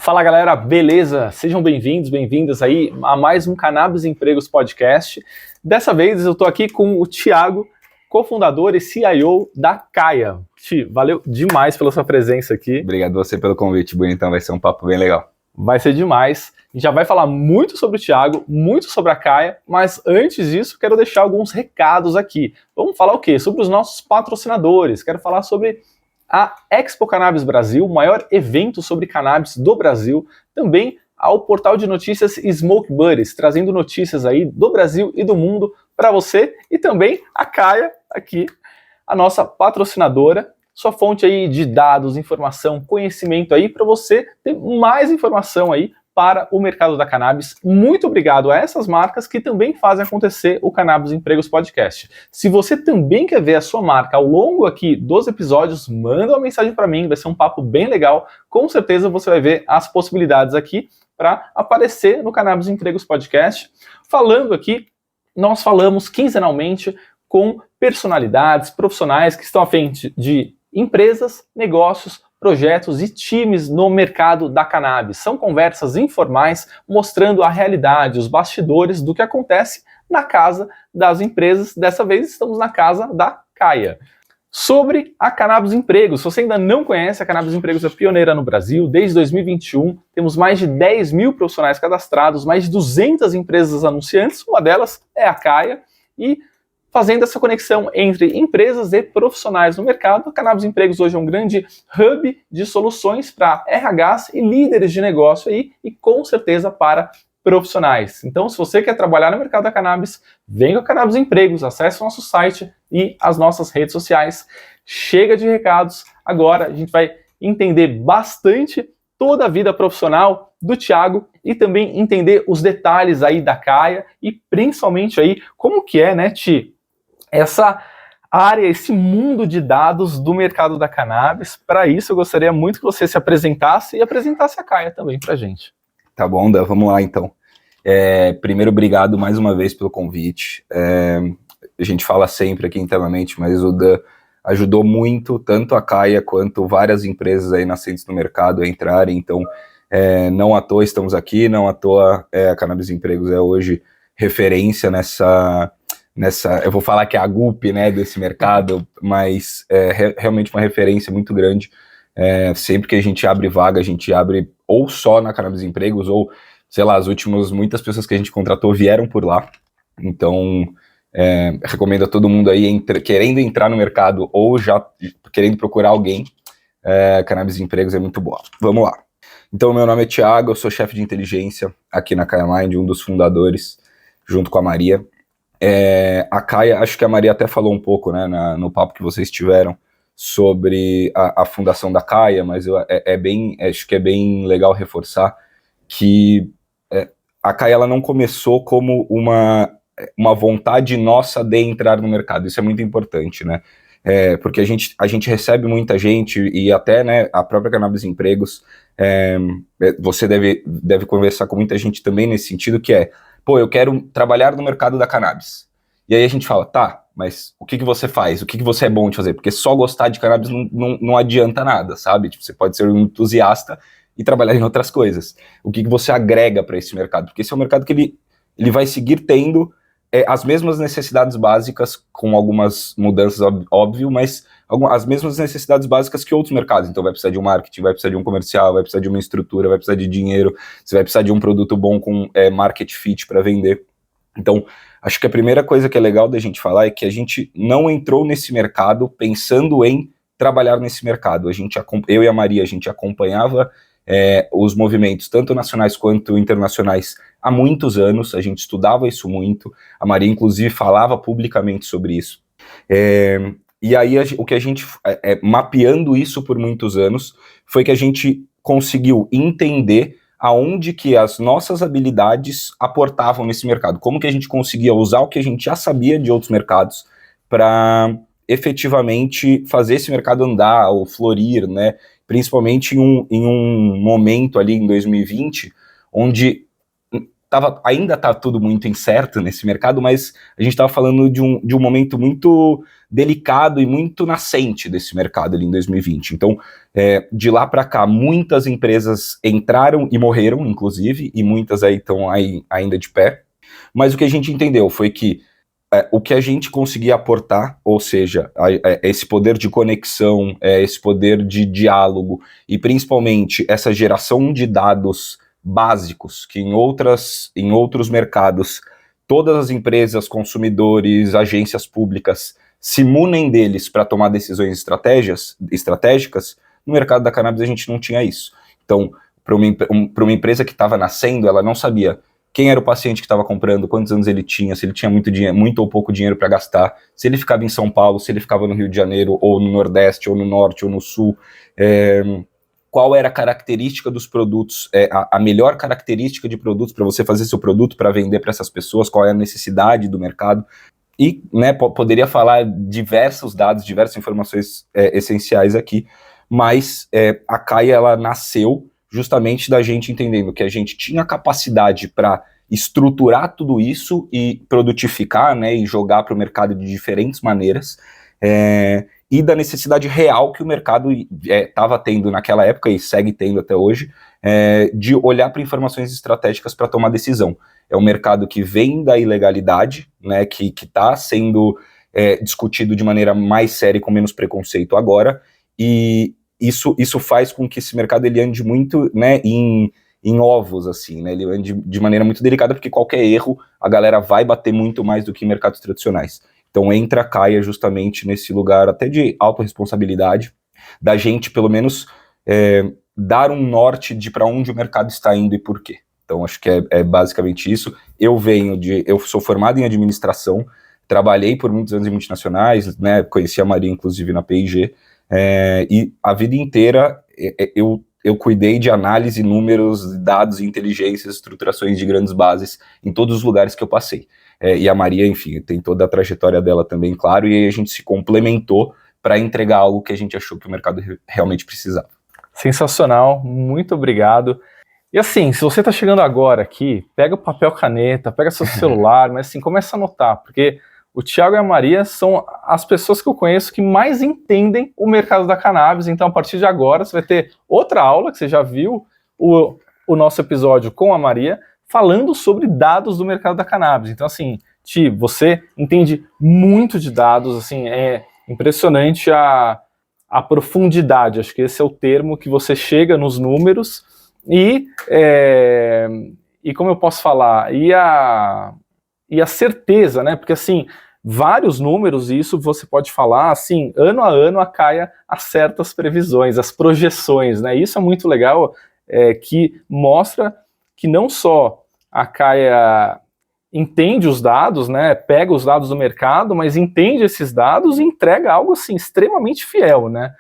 Fala galera, beleza? Sejam bem-vindos, bem-vindas aí a mais um Cannabis Empregos Podcast. Dessa vez eu tô aqui com o Thiago, cofundador e CIO da Kaia. Ti, valeu demais pela sua presença aqui. Obrigado você pelo convite, Bonitão, vai ser um papo bem legal. Vai ser demais. A gente já vai falar muito sobre o Thiago, muito sobre a Kaia, mas antes disso quero deixar alguns recados aqui. Vamos falar o quê? Sobre os nossos patrocinadores. Quero falar sobre a Expo Cannabis Brasil, o maior evento sobre cannabis do Brasil, também ao portal de notícias Smoke Buddies, trazendo notícias aí do Brasil e do mundo para você, e também a Kaia, aqui, a nossa patrocinadora, sua fonte aí de dados, informação, conhecimento aí para você ter mais informação aí para o mercado da cannabis. Muito obrigado a essas marcas que também fazem acontecer o Cannabis Empregos Podcast. Se você também quer ver a sua marca ao longo aqui dos episódios, manda uma mensagem para mim, vai ser um papo bem legal. Com certeza você vai ver as possibilidades aqui para aparecer no Cannabis Empregos Podcast. Falando aqui, nós falamos quinzenalmente com personalidades, profissionais que estão à frente de empresas, negócios, projetos e times no mercado da cannabis. São conversas informais mostrando a realidade, os bastidores do que acontece na casa das empresas. Dessa vez estamos na casa da Kaia. Sobre a Cannabis Empregos, se você ainda não conhece, a Cannabis Empregos é pioneira no Brasil. Desde 2021, temos mais de 10 mil profissionais cadastrados, mais de 200 empresas anunciantes, uma delas é a Kaia, e fazendo essa conexão entre empresas e profissionais no mercado. A Cannabis Empregos hoje é um grande hub de soluções para RHs e líderes de negócio aí, e com certeza para profissionais. Então, se você quer trabalhar no mercado da cannabis, vem com a Cannabis Empregos, acesse o nosso site e as nossas redes sociais. Chega de recados, agora a gente vai entender bastante toda a vida profissional do Thiago e também entender os detalhes aí da Kaia e principalmente aí como que é, né, Ti, essa área, esse mundo de dados do mercado da cannabis. Para isso, eu gostaria muito que você se apresentasse e apresentasse a Kaia também para a gente. Tá bom, Dan, vamos lá então. Primeiro, obrigado mais uma vez pelo convite. A gente fala sempre aqui internamente, mas o Dan ajudou muito, tanto a Kaia quanto várias empresas aí nascentes no mercado a entrarem. Então, não à toa estamos aqui, não à toa a Cannabis Empregos é hoje referência nessa, eu vou falar que é a GUP, né, desse mercado, mas é realmente uma referência muito grande. Sempre que a gente abre vaga, a gente abre ou só na Cannabis Empregos, ou, sei lá, muitas pessoas que a gente contratou vieram por lá. Então, recomendo a todo mundo aí, querendo entrar no mercado ou já querendo procurar alguém, Cannabis Empregos é muito boa. Vamos lá. Então, meu nome é Thiago, eu sou chefe de inteligência aqui na Kaia Mind, um dos fundadores, junto com a Maria. A Kaia, acho que a Maria até falou um pouco, né, no papo que vocês tiveram, sobre a fundação da Kaia, mas acho que é bem legal reforçar que a Kaia ela não começou como uma vontade nossa de entrar no mercado. Isso é muito importante, né? Porque a gente recebe muita gente e até, né, a própria Cannabis Empregos, você deve conversar com muita gente também nesse sentido, que pô, eu quero trabalhar no mercado da cannabis. E aí a gente fala, tá, mas o que você faz? O que você é bom de fazer? Porque só gostar de cannabis não adianta nada, sabe? Tipo, você pode ser um entusiasta e trabalhar em outras coisas. O que você agrega para esse mercado? Porque esse é um mercado que ele vai seguir tendo as mesmas necessidades básicas, com algumas mudanças, óbvio, mas as mesmas necessidades básicas que outros mercados. Então vai precisar de um marketing, vai precisar de um comercial, vai precisar de uma estrutura, vai precisar de dinheiro, você vai precisar de um produto bom com market fit para vender. Então, acho que a primeira coisa que é legal da gente falar é que a gente não entrou nesse mercado pensando em trabalhar nesse mercado. Eu e a Maria, a gente acompanhava os movimentos, tanto nacionais quanto internacionais, há muitos anos, a gente estudava isso muito, a Maria, inclusive, falava publicamente sobre isso. E aí, o que a gente, mapeando isso por muitos anos, foi que a gente conseguiu entender aonde que as nossas habilidades aportavam nesse mercado, como que a gente conseguia usar o que a gente já sabia de outros mercados para efetivamente fazer esse mercado andar ou florir, né? Principalmente em um momento ali em 2020, onde ainda está tudo muito incerto nesse mercado, mas a gente estava falando de um momento muito delicado e muito nascente desse mercado ali em 2020. Então, de lá para cá, muitas empresas entraram e morreram, inclusive, e muitas aí estão ainda de pé. Mas o que a gente entendeu foi que o que a gente conseguia aportar, ou seja, esse poder de conexão, esse poder de diálogo e principalmente essa geração de dados básicos que em outros mercados todas as empresas, consumidores, agências públicas se munem deles para tomar decisões estratégicas, no mercado da cannabis a gente não tinha isso. Então, para uma empresa que estava nascendo, ela não sabia quem era o paciente que estava comprando, quantos anos ele tinha, se ele tinha muito ou pouco dinheiro para gastar, se ele ficava em São Paulo, se ele ficava no Rio de Janeiro, ou no Nordeste, ou no Norte, ou no Sul, qual era a característica dos produtos, a melhor característica de produtos para você fazer seu produto, para vender para essas pessoas, qual é a necessidade do mercado, e né, poderia falar diversos dados, diversas informações essenciais aqui, mas a Caia, ela nasceu justamente da gente entendendo que a gente tinha capacidade para estruturar tudo isso e produtificar, né, e jogar para o mercado de diferentes maneiras, e da necessidade real que o mercado estava tendo naquela época e segue tendo até hoje, de olhar para informações estratégicas para tomar decisão. É um mercado que vem da ilegalidade, né, que está sendo discutido de maneira mais séria e com menos preconceito agora, e isso faz com que esse mercado ele ande muito, né, em ovos, assim, né, ele ande de maneira muito delicada, porque qualquer erro a galera vai bater muito mais do que em mercados tradicionais. Então entra a Caia justamente nesse lugar até de autorresponsabilidade, da gente pelo menos dar um norte de para onde o mercado está indo e por quê. Então acho que é basicamente isso. Eu sou formado em administração, trabalhei por muitos anos em multinacionais, né, conheci a Maria inclusive na P&G, e a vida inteira eu cuidei de análise, números, dados, inteligências, estruturações de grandes bases em todos os lugares que eu passei. E a Maria, enfim, tem toda a trajetória dela também, claro, e aí a gente se complementou para entregar algo que a gente achou que o mercado realmente precisava. Sensacional, muito obrigado. E assim, se você está chegando agora aqui, pega o papel caneta, pega seu celular, mas assim, começa a anotar, porque o Thiago e a Maria são as pessoas que eu conheço que mais entendem o mercado da cannabis. Então, a partir de agora, você vai ter outra aula, que você já viu o nosso episódio com a Maria, falando sobre dados do mercado da cannabis. Então, assim, Ti, você entende muito de dados, assim, é impressionante a profundidade, acho que esse é o termo que você chega nos números e como eu posso falar, e a certeza, né, porque assim, vários números, e isso você pode falar, assim, ano a ano a Caia acerta as previsões, as projeções, né, isso é muito legal, que mostra que não só a Caia entende os dados, né, pega os dados do mercado, mas entende esses dados e entrega algo, assim, extremamente fiel, né.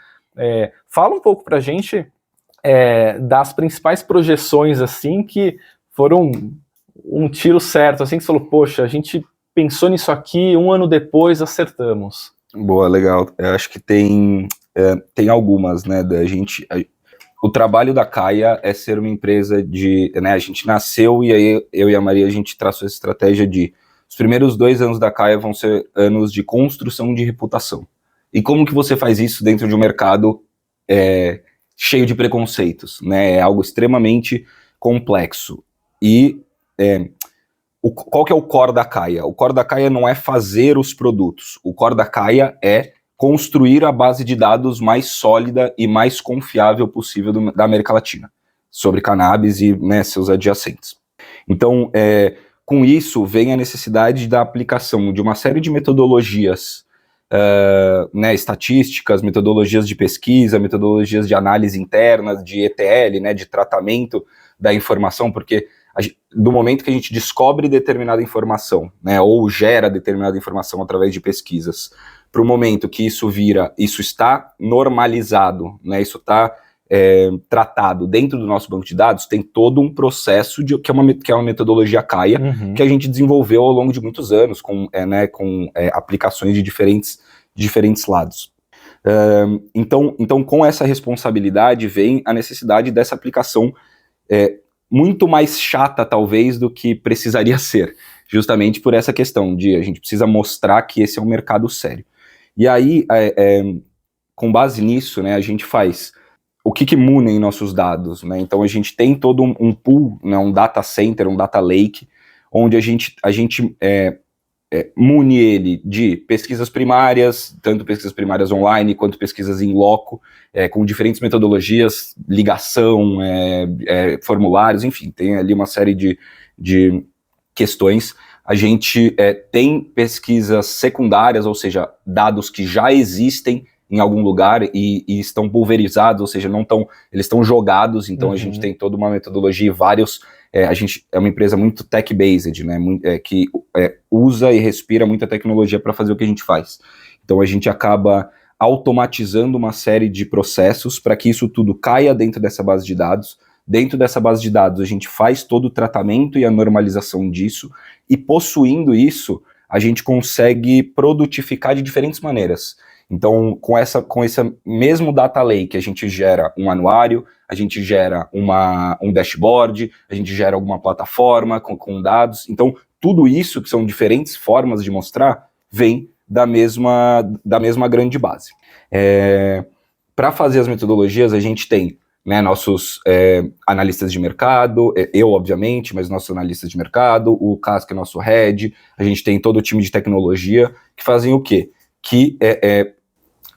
Fala um pouco pra gente das principais projeções, assim, que foram um tiro certo, assim, que você falou, poxa, a gente pensou nisso aqui, um ano depois acertamos. Boa, legal. Eu acho que tem algumas, né, o trabalho da Caia é ser uma empresa né, a gente nasceu e aí eu e a Maria, a gente traçou essa estratégia de os primeiros 2 anos da Caia vão ser anos de construção de reputação. E como que você faz isso dentro de um mercado cheio de preconceitos, né, é algo extremamente complexo. E qual que é o core da Caia? O core da Caia não é fazer os produtos, o core da Caia é construir a base de dados mais sólida e mais confiável possível da América Latina, sobre cannabis e, né, seus adjacentes. Então, com isso, vem a necessidade da aplicação de uma série de metodologias, né, estatísticas, metodologias de pesquisa, metodologias de análise interna, de ETL, né, de tratamento da informação, porque do momento que a gente descobre determinada informação, né, ou gera determinada informação através de pesquisas, para o momento que isso está normalizado, né, isso está tratado dentro do nosso banco de dados, tem todo um processo que é uma metodologia Caia, que a gente desenvolveu ao longo de muitos anos, com aplicações de diferentes lados. Então, com essa responsabilidade vem a necessidade dessa aplicação muito mais chata, talvez, do que precisaria ser, justamente por essa questão de a gente precisa mostrar que esse é um mercado sério. E aí, com base nisso, né, a gente faz o que mune em nossos dados, né? Então a gente tem todo um pool, né, um data center, um data lake, onde a gente mune ele de pesquisas primárias, tanto pesquisas primárias online quanto pesquisas in loco, com diferentes metodologias, ligação, formulários, enfim, tem ali uma série de questões. A gente tem pesquisas secundárias, ou seja, dados que já existem em algum lugar e estão pulverizados, ou seja, eles estão jogados, então a gente tem toda uma metodologia e vários. A gente é uma empresa muito tech-based, né, que usa e respira muita tecnologia para fazer o que a gente faz. Então a gente acaba automatizando uma série de processos para que isso tudo caia dentro dessa base de dados. Dentro dessa base de dados a gente faz todo o tratamento e a normalização disso, e possuindo isso, a gente consegue produtificar de diferentes maneiras. Então, com esse mesmo data lake, a gente gera um anuário, a gente gera um dashboard, a gente gera alguma plataforma com dados. Então, tudo isso, que são diferentes formas de mostrar, vem da mesma grande base. Para fazer as metodologias, a gente tem, né, nossos analistas de mercado, eu, obviamente, mas nossos analistas de mercado, o Casca, nosso head, a gente tem todo o time de tecnologia, que fazem o quê? Que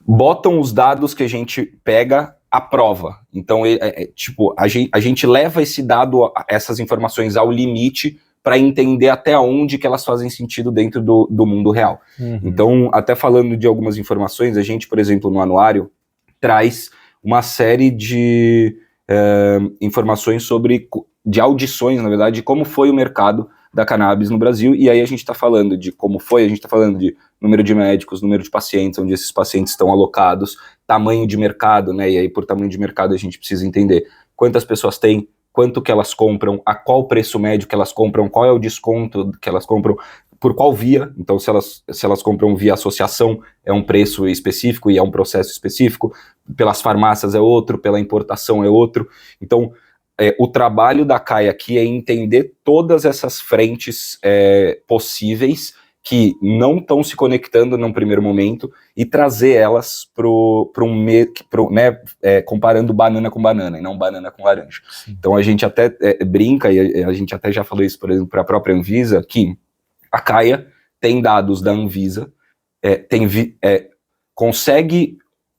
botam os dados que a gente pega à prova. Então, tipo, a gente leva esse dado, essas informações ao limite para entender até onde que elas fazem sentido dentro do mundo real. Então, até falando de algumas informações, a gente, por exemplo, no anuário, traz uma série de informações de audições, na verdade, de como foi o mercado da cannabis no Brasil, e aí a gente está falando de como foi, a gente está falando de número de médicos, número de pacientes, onde esses pacientes estão alocados, tamanho de mercado, né, e aí por tamanho de mercado a gente precisa entender quantas pessoas têm, quanto que elas compram, a qual preço médio que elas compram, qual é o desconto que elas compram, por qual via. Então se elas compram via associação, é um preço específico e é um processo específico, pelas farmácias é outro, pela importação é outro. Então o trabalho da CAI aqui é entender todas essas frentes possíveis que não estão se conectando num primeiro momento e trazer elas comparando banana com banana e não banana com laranja. Sim. Então a gente até brinca, e a gente até já falou isso, por exemplo, para a própria Anvisa, que a CAIA tem dados da Anvisa, consegue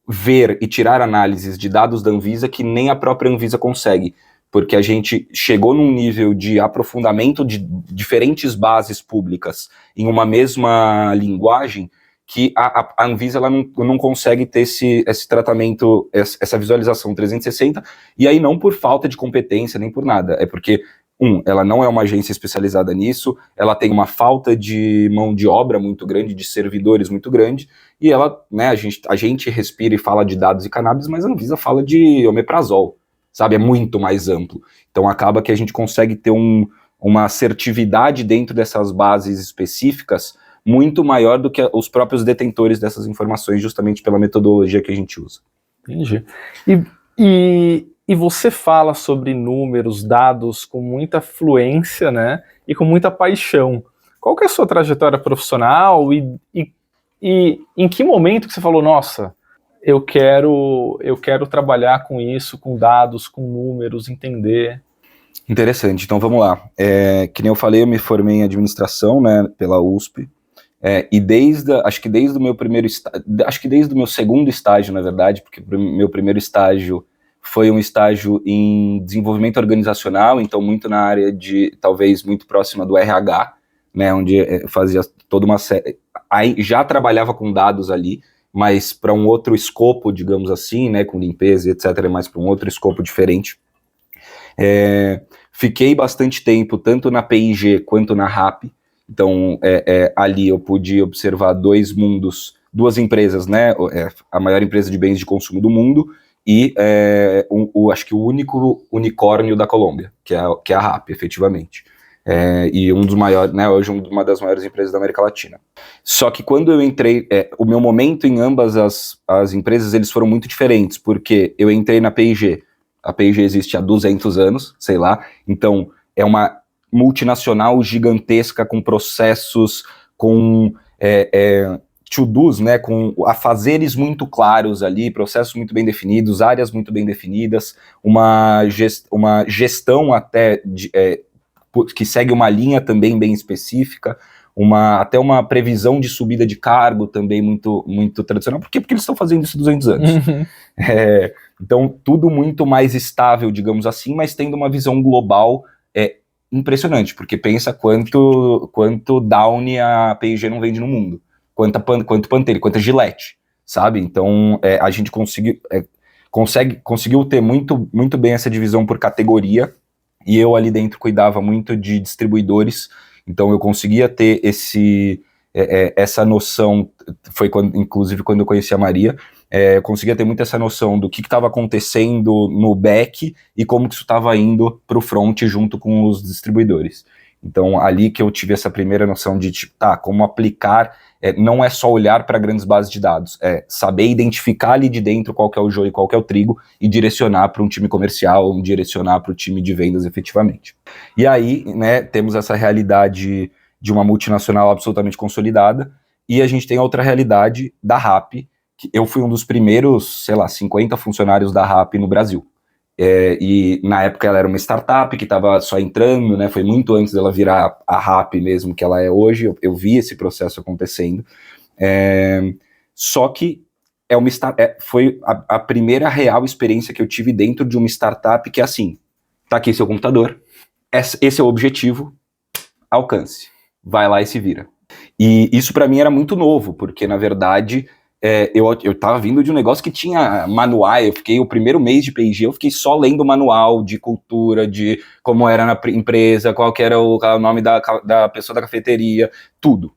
ver e tirar análises de dados da Anvisa que nem a própria Anvisa consegue, porque a gente chegou num nível de aprofundamento de diferentes bases públicas em uma mesma linguagem que a Anvisa ela não consegue ter esse tratamento, essa visualização 360, e aí não por falta de competência, nem por nada, é porque, ela não é uma agência especializada nisso, ela tem uma falta de mão de obra muito grande, de servidores muito grande, e ela, né, a gente respira e fala de dados e cannabis, mas a Anvisa fala de omeprazol, sabe, é muito mais amplo. Então acaba que a gente consegue ter uma assertividade dentro dessas bases específicas muito maior do que os próprios detentores dessas informações, justamente pela metodologia que a gente usa. Entendi. E você fala sobre números, dados com muita fluência, né, e com muita paixão. Qual que é a sua trajetória profissional e em que momento que você falou, nossa, eu quero trabalhar com isso, com dados, com números, entender? Interessante, então vamos lá. Que nem eu falei, eu me formei em administração, né, pela USP, e acho que desde o meu segundo estágio, na verdade, porque o meu primeiro estágio foi um estágio em desenvolvimento organizacional, então muito na área talvez muito próxima do RH, né, onde eu fazia toda uma série, aí já trabalhava com dados ali, mas para um outro escopo, digamos assim, né, com limpeza e etc, mas para um outro escopo diferente. Fiquei bastante tempo, tanto na P&G quanto na RAP, então ali eu pude observar dois mundos, duas empresas, né, a maior empresa de bens de consumo do mundo e acho que o único unicórnio da Colômbia, que é a RAP, efetivamente. E um dos maiores, né, hoje uma das maiores empresas da América Latina. Só que quando eu entrei, o meu momento em ambas as empresas, eles foram muito diferentes, porque eu entrei na P&G A P&G existe há 200 anos, sei lá. Então, é uma multinacional gigantesca com processos, com to-dos, né, com afazeres muito claros ali, processos muito bem definidos, áreas muito bem definidas, uma gestão até que segue uma linha também bem específica, até uma previsão de subida de cargo também muito, muito tradicional. Por quê? Porque eles estão fazendo isso há 200 anos. Então, tudo muito mais estável, digamos assim, mas tendo uma visão global impressionante, porque pensa quanto Downy a P&G não vende no mundo, quanto Pantene, quanto Gillette, sabe? Então, a gente conseguiu ter muito, muito bem essa divisão por categoria, e eu ali dentro cuidava muito de distribuidores, então eu conseguia ter essa noção, foi inclusive quando eu conheci a Maria, eu conseguia ter muito essa noção do que estava acontecendo no back e como que isso estava indo para o front junto com os distribuidores. Então, ali que eu tive essa primeira noção de, tipo, como aplicar, não é só olhar para grandes bases de dados, é saber identificar ali de dentro qual que é o joio e qual que é o trigo e direcionar para um time comercial, direcionar para o time de vendas efetivamente. E aí, né, temos essa realidade de uma multinacional absolutamente consolidada e a gente tem a outra realidade da Rappi, que eu fui um dos primeiros, 50 funcionários da Rappi no Brasil. E na época ela era uma startup que estava só entrando, né? Foi muito antes dela virar a Rappi mesmo que ela é hoje. Eu vi esse processo acontecendo. Só que foi a primeira real experiência que eu tive dentro de uma startup que é assim, tá aqui seu computador, esse é o objetivo, alcance, vai lá e se vira. E isso para mim era muito novo, porque na verdade eu tava vindo de um negócio que tinha manual, eu fiquei o primeiro mês de P&G, eu fiquei só lendo manual de cultura, de como era na empresa, qual que era o nome da pessoa da cafeteria, tudo.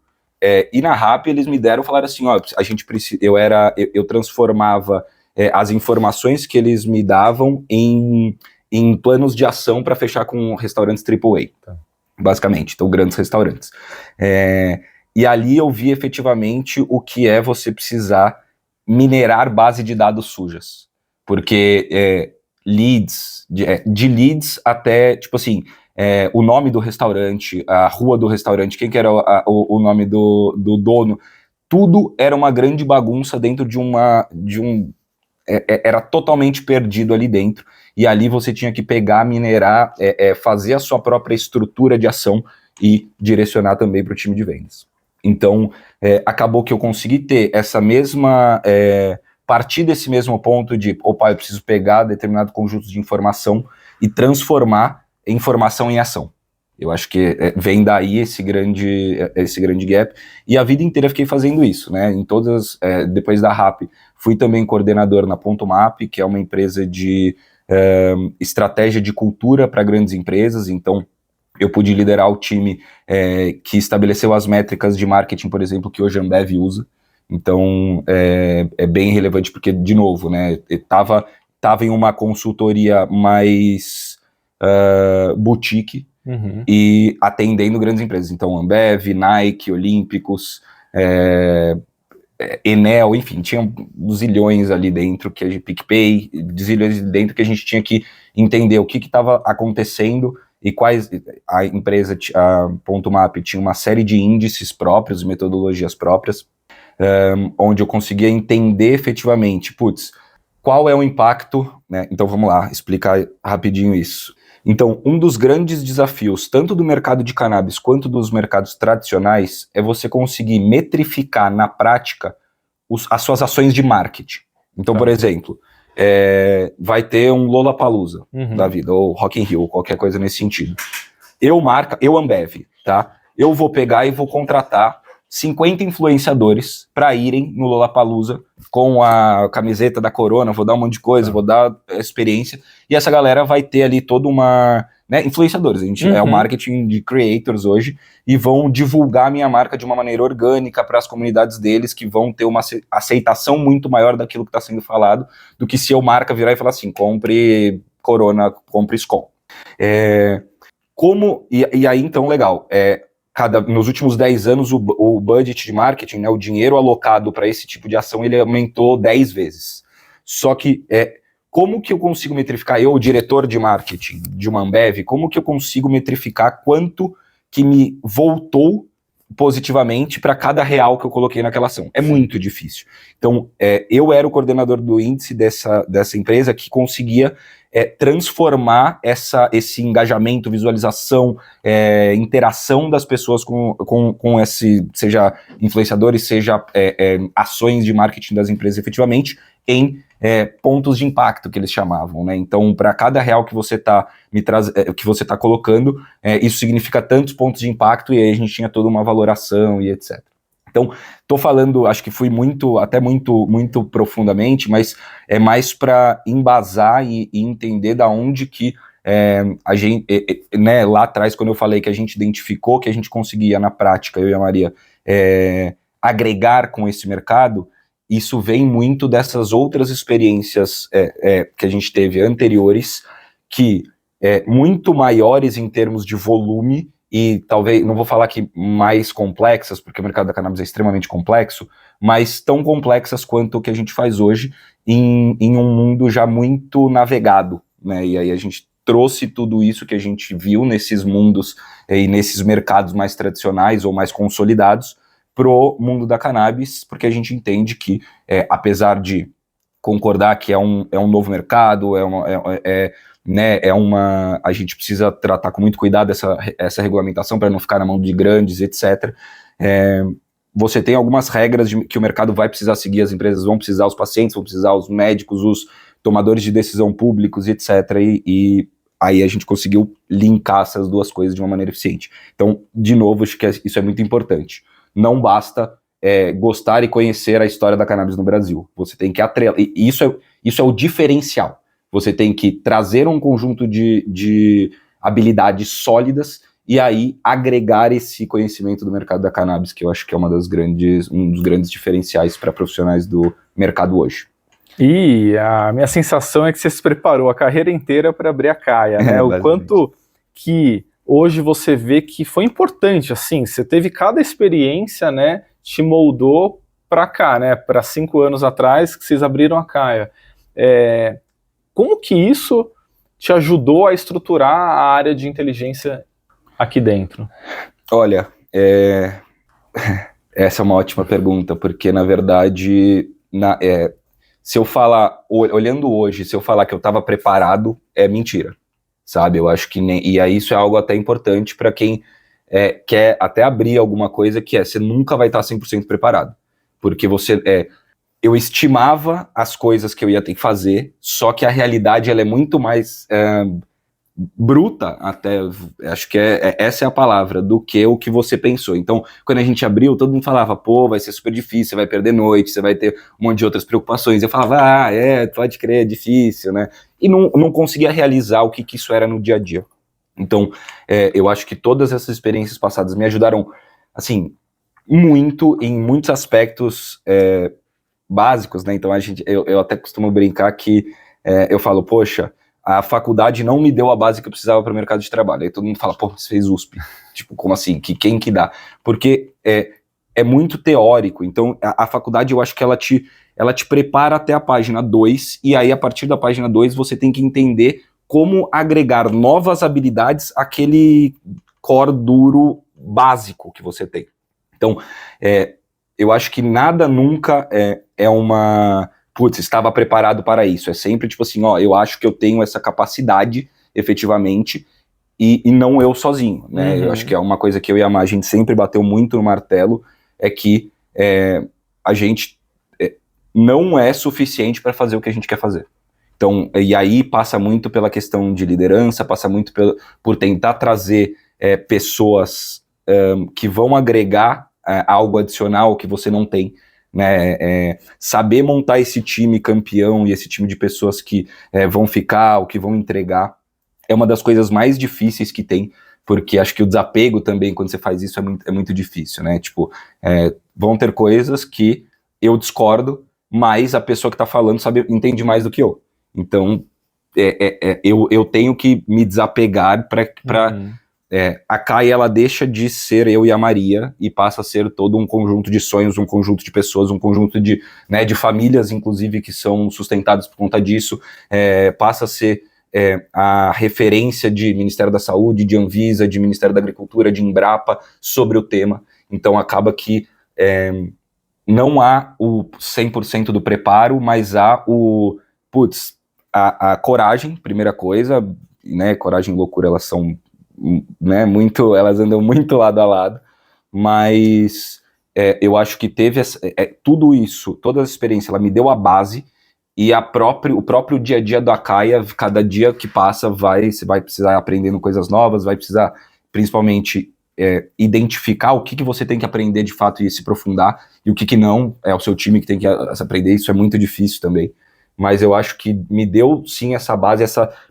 E na Rappi eles me falaram assim, ó, a gente precisa, eu transformava as informações que eles me davam em planos de ação para fechar com restaurantes AAA, basicamente, então grandes restaurantes. E ali eu vi efetivamente o que é você precisar minerar base de dados sujas. Porque leads, de leads até, tipo assim, o nome do restaurante, a rua do restaurante, quem que era o nome do dono, tudo era uma grande bagunça dentro era totalmente perdido ali dentro. E ali você tinha que pegar, minerar, fazer a sua própria estrutura de ação e direcionar também para o time de vendas. Então, acabou que eu consegui ter essa mesma, partir desse mesmo ponto de, opa, eu preciso pegar determinado conjunto de informação e transformar informação em ação. Eu acho que vem daí esse grande gap, e a vida inteira fiquei fazendo isso, né, depois da Rappi, fui também coordenador na Ponto Map, que é uma empresa de estratégia de cultura para grandes empresas, então eu pude liderar o time que estabeleceu as métricas de marketing, por exemplo, que hoje a Ambev usa. Então, é bem relevante, porque, de novo, né, tava em uma consultoria mais boutique e atendendo grandes empresas. Então, Ambev, Nike, Olímpicos, Enel, enfim, tinha zilhões ali dentro, PicPay, zilhões dentro que a gente tinha que entender o que estava acontecendo e a empresa, a Ponto Map, tinha uma série de índices próprios, metodologias próprias, onde eu conseguia entender efetivamente, qual é o impacto, né? Então vamos lá, explicar rapidinho isso. Então, um dos grandes desafios, tanto do mercado de cannabis quanto dos mercados tradicionais, é você conseguir metrificar na prática as suas ações de marketing. Então, por exemplo, vai ter um Lollapalooza da vida, ou Rock in Rio, qualquer coisa nesse sentido. Eu Ambev, tá? Eu vou pegar e vou contratar 50 influenciadores para irem no Lollapalooza com a camiseta da Corona, vou dar um monte de coisa, vou dar experiência, e essa galera vai ter ali toda uma... Né, influenciadores, a gente é o marketing de creators hoje, e vão divulgar a minha marca de uma maneira orgânica para as comunidades deles, que vão ter uma aceitação muito maior daquilo que está sendo falado, do que se eu marca virar e falar assim, compre Corona, compre Skol. E aí, então, legal, nos últimos 10 anos, o budget de marketing, né, o dinheiro alocado para esse tipo de ação, ele aumentou 10 vezes. Só que, como que eu consigo metrificar, eu, o diretor de marketing de uma Ambev, como que eu consigo metrificar quanto que me voltou positivamente para cada real que eu coloquei naquela ação? É muito difícil. Então, eu era o coordenador do índice dessa empresa que conseguia transformar esse engajamento, visualização, interação das pessoas com esse, seja influenciadores, seja ações de marketing das empresas efetivamente, em pontos de impacto que eles chamavam, né? Então, para cada real que você está colocando, isso significa tantos pontos de impacto, e aí a gente tinha toda uma valoração e etc. Então, estou falando, acho que fui muito profundamente, mas é mais para embasar e entender da onde que a gente, né, lá atrás, quando eu falei que a gente identificou que a gente conseguia, na prática, eu e a Maria, agregar com esse mercado, isso vem muito dessas outras experiências que a gente teve anteriores, que muito maiores em termos de volume, e talvez, não vou falar que mais complexas, porque o mercado da cannabis é extremamente complexo, mas tão complexas quanto o que a gente faz hoje em um mundo já muito navegado, né? E aí a gente trouxe tudo isso que a gente viu nesses mundos e nesses mercados mais tradicionais ou mais consolidados pro mundo da cannabis, porque a gente entende que, apesar de concordar que é um novo mercado, a gente precisa tratar com muito cuidado essa regulamentação para não ficar na mão de grandes, etc. Você tem algumas regras que o mercado vai precisar seguir, as empresas vão precisar, os pacientes vão precisar, os médicos, os tomadores de decisão públicos, etc. E aí a gente conseguiu linkar essas duas coisas de uma maneira eficiente. Então, de novo, acho que isso é muito importante. Não basta gostar e conhecer a história da cannabis no Brasil. Você tem que atrelar. E isso é o diferencial. Você tem que trazer um conjunto de habilidades sólidas e aí agregar esse conhecimento do mercado da cannabis, que eu acho que é um dos grandes diferenciais para profissionais do mercado hoje. E a minha sensação é que você se preparou a carreira inteira para abrir a Caia, né? O quanto que hoje você vê que foi importante, assim, você teve cada experiência, né, te moldou para cá, né, para 5 anos atrás que vocês abriram a Caia. Como que isso te ajudou a estruturar a área de inteligência aqui dentro? Olha, essa é uma ótima pergunta, porque na verdade, se eu falar, olhando hoje, se eu falar que eu estava preparado, é mentira, sabe? Eu acho que e aí isso é algo até importante para quem quer até abrir alguma coisa, que você nunca vai estar 100% preparado, porque eu estimava as coisas que eu ia ter que fazer, só que a realidade ela é muito mais bruta, até, acho que essa é a palavra, do que o que você pensou. Então, quando a gente abriu, todo mundo falava, pô, vai ser super difícil, você vai perder noite, você vai ter um monte de outras preocupações. Eu falava, pode crer, é difícil, né? E não conseguia realizar o que isso era no dia a dia. Então, eu acho que todas essas experiências passadas me ajudaram, assim, muito, em muitos aspectos básicos, né? Então eu até costumo brincar que eu falo, poxa, a faculdade não me deu a base que eu precisava para o mercado de trabalho. Aí todo mundo fala, pô, você fez USP. Tipo, como assim? Quem que dá? Porque é muito teórico. Então a faculdade, eu acho que ela te prepara até a página 2, e aí a partir da página 2 você tem que entender como agregar novas habilidades àquele core duro básico que você tem. Então, eu acho que nada nunca é uma... Putz, estava preparado para isso. É sempre tipo assim, eu acho que eu tenho essa capacidade, efetivamente, e não eu sozinho, né? Eu acho que é uma coisa que eu e a Má, a gente sempre bateu muito no martelo, é que a gente não é suficiente para fazer o que a gente quer fazer. Então, e aí passa muito pela questão de liderança, passa muito por tentar trazer pessoas que vão agregar algo adicional que você não tem, né? Saber montar esse time campeão e esse time de pessoas que vão ficar, o que vão entregar, é uma das coisas mais difíceis que tem, porque acho que o desapego também, quando você faz isso, é muito difícil, né? Tipo, vão ter coisas que eu discordo, mas a pessoa que tá falando entende mais do que eu. Então, eu tenho que me desapegar para a Caia, ela deixa de ser eu e a Maria e passa a ser todo um conjunto de sonhos, um conjunto de pessoas, um conjunto de famílias, inclusive, que são sustentadas por conta disso, passa a ser a referência de Ministério da Saúde, de Anvisa, de Ministério da Agricultura, de Embrapa, sobre o tema. Então acaba que não há o 100% do preparo, mas há a coragem, primeira coisa, né, coragem e loucura, elas são, né, elas andam muito lado a lado, mas eu acho que teve tudo isso, toda essa experiência, ela me deu a base, e o próprio dia a dia da Caia, cada dia que passa, você vai precisar aprendendo coisas novas, vai precisar, principalmente, identificar o que você tem que aprender de fato e se aprofundar, e o que não, é o seu time que tem que aprender, isso é muito difícil também. Mas eu acho que me deu, sim, essa base,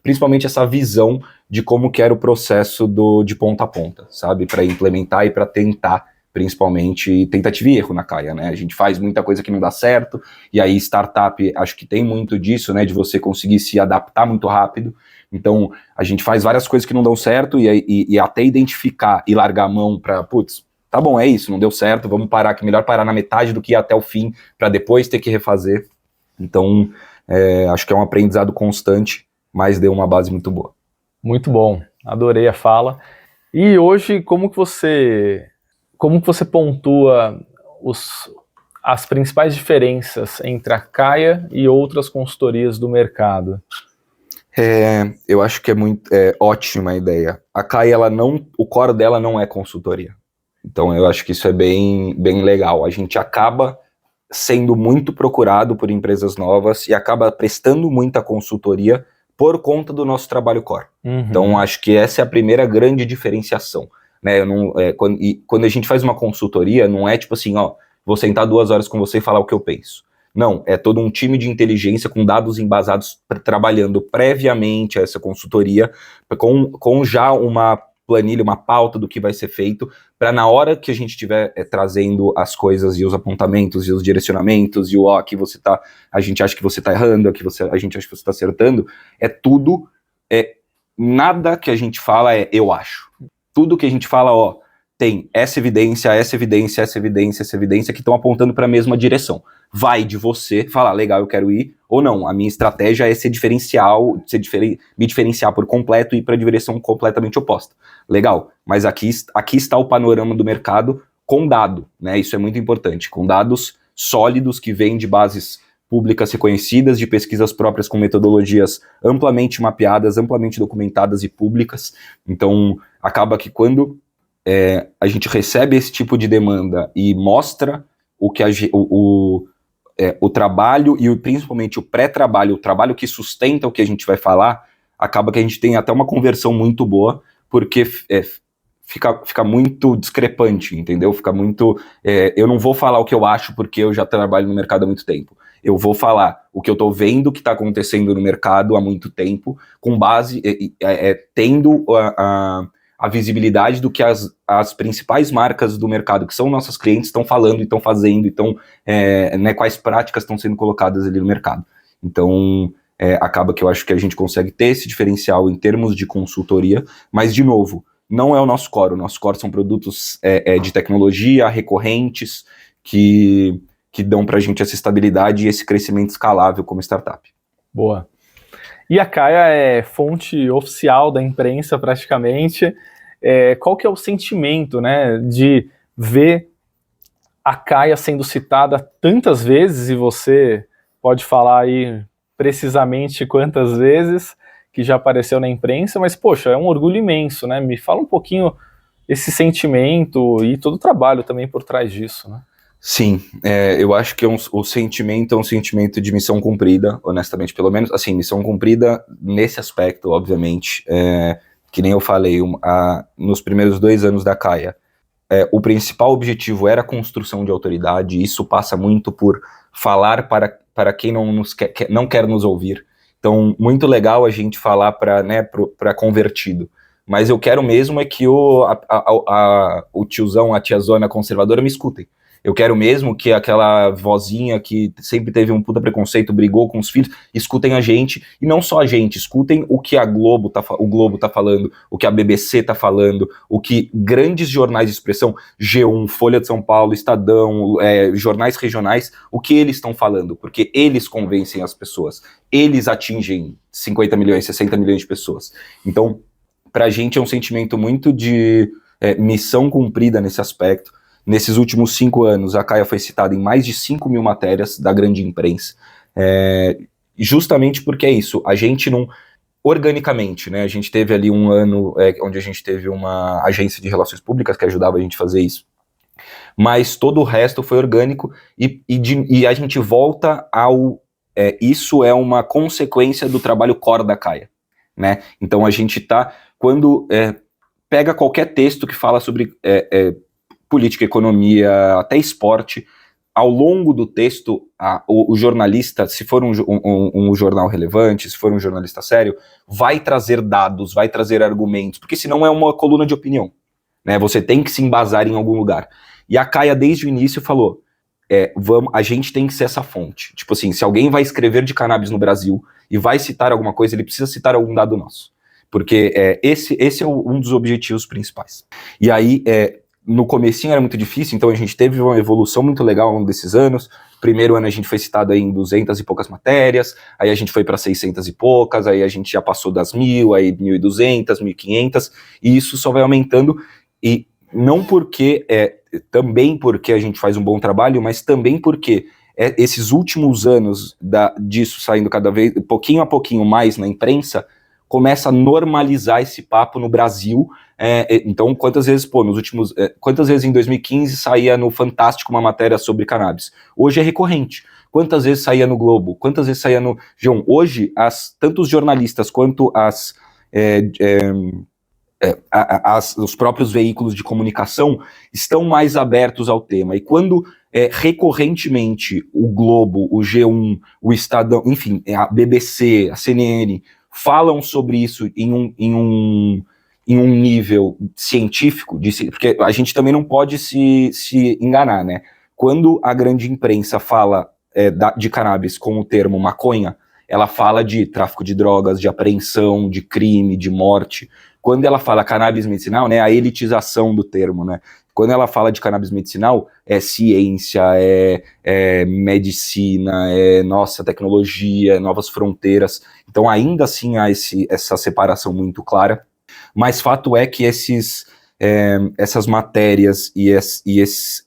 principalmente essa visão de como que era o processo de ponta a ponta, sabe? Para implementar e para tentar, principalmente, tentativa e erro na Caia, né? A gente faz muita coisa que não dá certo, e aí startup, acho que tem muito disso, né? De você conseguir se adaptar muito rápido. Então, a gente faz várias coisas que não dão certo, e até identificar e largar a mão para, tá bom, é isso, não deu certo, vamos parar, que melhor parar na metade do que ir até o fim, para depois ter que refazer. Então, acho que é um aprendizado constante, mas deu uma base muito boa. Muito bom, adorei a fala. E hoje, como que você pontua as principais diferenças entre a Caia e outras consultorias do mercado? Eu acho que é ótima a ideia. A Caia, o core dela não é consultoria. Então eu acho que isso é bem, bem legal. A gente acaba sendo muito procurado por empresas novas e acaba prestando muita consultoria por conta do nosso trabalho core. Uhum. Então acho que essa é a primeira grande diferenciação. Né? Quando a gente faz uma consultoria, não é tipo assim, vou sentar 2 horas com você e falar o que eu penso. Não, é todo um time de inteligência com dados embasados trabalhando previamente a essa consultoria, com já uma planilha, uma pauta do que vai ser feito, para na hora que a gente estiver trazendo as coisas e os apontamentos e os direcionamentos e aqui a gente acha que você está errando, aqui a gente acha que você está acertando, tudo, nada que a gente fala eu acho. Tudo que a gente fala, tem essa evidência, essa evidência, essa evidência, essa evidência que estão apontando para a mesma direção. Vai de você falar, legal, eu quero ir, ou não. A minha estratégia é me diferenciar por completo e ir para a direção completamente oposta. Legal, mas aqui está o panorama do mercado com dado, né? Isso é muito importante, com dados sólidos que vêm de bases públicas reconhecidas, de pesquisas próprias com metodologias amplamente mapeadas, amplamente documentadas e públicas. Então, acaba que quando a gente recebe esse tipo de demanda e mostra o trabalho e principalmente o pré-trabalho, o trabalho que sustenta o que a gente vai falar, acaba que a gente tem até uma conversão muito boa, porque fica muito discrepante, entendeu? Fica muito... eu não vou falar o que eu acho porque eu já trabalho no mercado há muito tempo. Eu vou falar o que eu estou vendo que está acontecendo no mercado há muito tempo, com base, tendo a visibilidade do que as principais marcas do mercado, que são nossos clientes, estão falando e estão fazendo, quais práticas estão sendo colocadas ali no mercado. Então, acaba que eu acho que a gente consegue ter esse diferencial em termos de consultoria, mas, de novo, não é o nosso core. O nosso core são produtos de tecnologia, recorrentes, que dão para a gente essa estabilidade e esse crescimento escalável como startup. Boa. E a Caia é fonte oficial da imprensa, praticamente. Qual que é o sentimento, né, de ver a Caia sendo citada tantas vezes, e você pode falar aí precisamente quantas vezes que já apareceu na imprensa, mas, poxa, é um orgulho imenso, né? Me fala um pouquinho esse sentimento e todo o trabalho também por trás disso, né? Sim, eu acho que o sentimento é um sentimento de missão cumprida, honestamente, pelo menos, assim, missão cumprida nesse aspecto, obviamente, que nem eu falei, nos primeiros 2 anos da Caia, o principal objetivo era a construção de autoridade, e isso passa muito por falar para quem não quer nos ouvir. Então, muito legal a gente falar para convertido, mas eu quero mesmo que o tiozão, a tiazona conservadora me escutem. Eu quero mesmo que aquela vozinha que sempre teve um puta preconceito, brigou com os filhos, escutem a gente, e não só a gente, escutem o que o Globo tá falando, o que a BBC tá falando, o que grandes jornais de expressão, G1, Folha de São Paulo, Estadão, jornais regionais, o que eles estão falando, porque eles convencem as pessoas, eles atingem 50 milhões, 60 milhões de pessoas. Então, pra gente é um sentimento muito de missão cumprida nesse aspecto. Nesses últimos 5 anos, a Caia foi citada em mais de 5 mil matérias da grande imprensa, justamente porque é isso, a gente não, organicamente, né, a gente teve ali um ano onde a gente teve uma agência de relações públicas que ajudava a gente a fazer isso, mas todo o resto foi orgânico, e a gente volta ao, isso é uma consequência do trabalho core da Caia, né, então a gente tá, quando pega qualquer texto que fala sobre política, economia, até esporte, ao longo do texto, o jornalista, se for um jornal relevante, se for um jornalista sério, vai trazer dados, vai trazer argumentos, porque senão é uma coluna de opinião, né? Você tem que se embasar em algum lugar. E a Caia, desde o início, falou, a gente tem que ser essa fonte. Tipo assim, se alguém vai escrever de cannabis no Brasil e vai citar alguma coisa, ele precisa citar algum dado nosso. Porque esse é um dos objetivos principais. E aí, no comecinho era muito difícil, então a gente teve uma evolução muito legal ao longo desses anos. Primeiro ano a gente foi citado aí em 200 e poucas matérias, aí a gente foi para 600 e poucas, aí a gente já passou das 1.000, aí 1.200, 1.500, e isso só vai aumentando, e não porque, também porque a gente faz um bom trabalho, mas também porque esses últimos anos disso saindo cada vez, pouquinho a pouquinho mais na imprensa, começa a normalizar esse papo no Brasil. Então, quantas vezes em 2015 saía no Fantástico uma matéria sobre cannabis? Hoje é recorrente. Quantas vezes saía no Globo? Quantas vezes saía no G1? Hoje, tanto os jornalistas quanto os próprios veículos de comunicação estão mais abertos ao tema. E quando recorrentemente o Globo, o G1, o Estadão, enfim, a BBC, a CNN, falam sobre isso em um nível científico, porque a gente também não pode se enganar, né? Quando a grande imprensa fala de cannabis com o termo maconha, ela fala de tráfico de drogas, de apreensão, de crime, de morte. Quando ela fala cannabis medicinal, né, a elitização do termo, né? Quando ela fala de cannabis medicinal, é ciência, é medicina, nossa tecnologia, novas fronteiras. Então ainda assim há essa separação muito clara, mas fato é que essas matérias e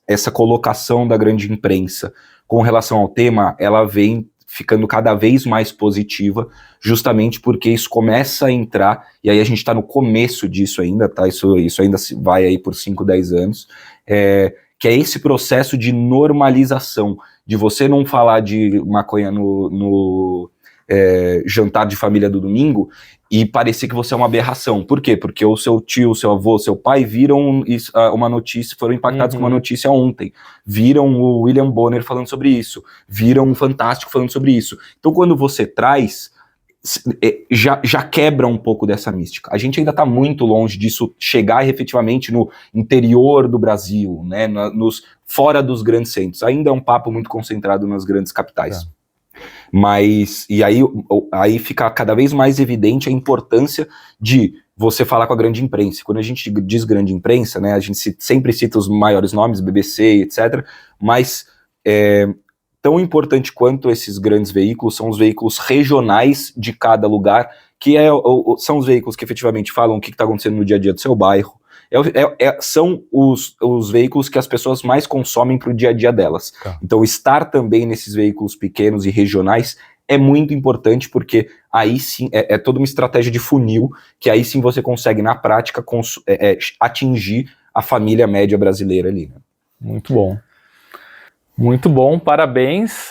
essa colocação da grande imprensa com relação ao tema, ela vem ficando cada vez mais positiva, justamente porque isso começa a entrar, e aí a gente está no começo disso ainda, tá? Isso ainda vai aí por 5, 10 anos, que é esse processo de normalização, de você não falar de maconha no jantar de família do domingo e parecer que você é uma aberração. Por quê? Porque o seu tio, o seu avô, o seu pai viram uma notícia, foram impactados com uma notícia ontem, viram o William Bonner falando sobre isso, viram um Fantástico falando sobre isso. Então quando você traz, já quebra um pouco dessa mística. A gente ainda está muito longe disso chegar efetivamente no interior do Brasil, né, fora dos grandes centros. Ainda é um papo muito concentrado nas grandes capitais. Mas, e aí fica cada vez mais evidente a importância de você falar com a grande imprensa. Quando a gente diz grande imprensa, né, a gente sempre cita os maiores nomes, BBC, etc., mas tão importante quanto esses grandes veículos são os veículos regionais de cada lugar, que são os veículos que efetivamente falam o que está acontecendo no dia a dia do seu bairro. São os veículos que as pessoas mais consomem para o dia a dia delas. Tá. Então estar também nesses veículos pequenos e regionais é muito importante, porque aí sim é toda uma estratégia de funil, que aí sim você consegue na prática atingir a família média brasileira ali, né? Muito bom. Muito bom, parabéns.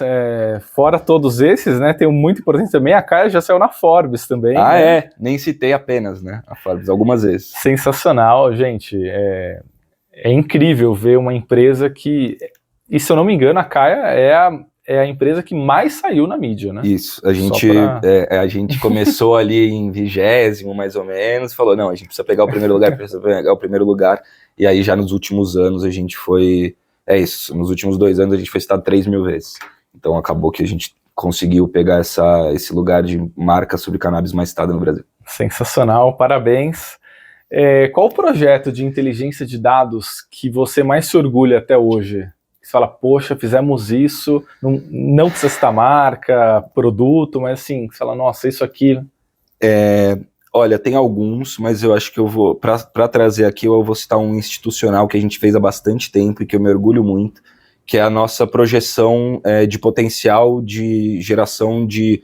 Fora todos esses, né, tem um muito importante também, a Caia já saiu na Forbes também. Né? Nem citei apenas, né, a Forbes algumas vezes. Sensacional, gente. É incrível ver uma empresa que, e se eu não me engano, a Caia é a empresa que mais saiu na mídia, né? Isso, a gente começou ali em 20º, mais ou menos, falou, não, a gente precisa pegar o primeiro lugar, e aí já nos últimos anos a gente foi É isso, nos últimos 2 anos a gente foi citado 3.000 vezes. Então acabou que a gente conseguiu pegar esse lugar de marca sobre cannabis mais citada no Brasil. Sensacional, parabéns. Qual o projeto de inteligência de dados que você mais se orgulha até hoje? Você fala, poxa, fizemos isso, não precisa citar marca, produto, mas assim, você fala, nossa, isso aqui... Olha, tem alguns, mas eu acho que eu vou, para trazer aqui, eu vou citar um institucional que a gente fez há bastante tempo e que eu me orgulho muito, que é a nossa projeção de potencial de geração de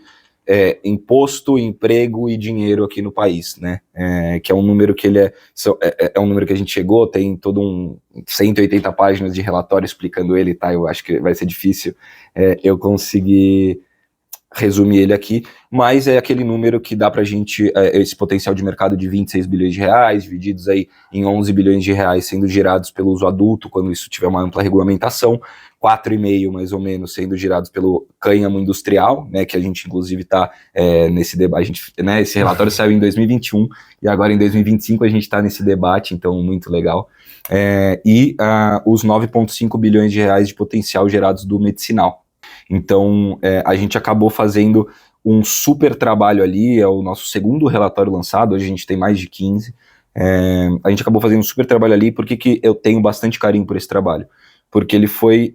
imposto, emprego e dinheiro aqui no país, né? Que é um número que é um número que a gente chegou, tem todo 180 páginas de relatório explicando ele, tá? Eu acho que vai ser difícil eu conseguir resumir ele aqui, mas é aquele número que dá pra gente esse potencial de mercado de 26 bilhões de reais, divididos aí em 11 bilhões de reais sendo gerados pelo uso adulto, quando isso tiver uma ampla regulamentação, 4,5 mais ou menos sendo gerados pelo cânhamo industrial, né, que a gente inclusive está nesse debate, né, esse relatório saiu em 2021 e agora em 2025 a gente está nesse debate, então muito legal, e os 9,5 bilhões de reais de potencial gerados do medicinal. Então, a gente acabou fazendo um super trabalho ali, é o nosso segundo relatório lançado, hoje a gente tem mais de 15, a gente acabou fazendo um super trabalho ali, por que eu tenho bastante carinho por esse trabalho? Porque ele foi,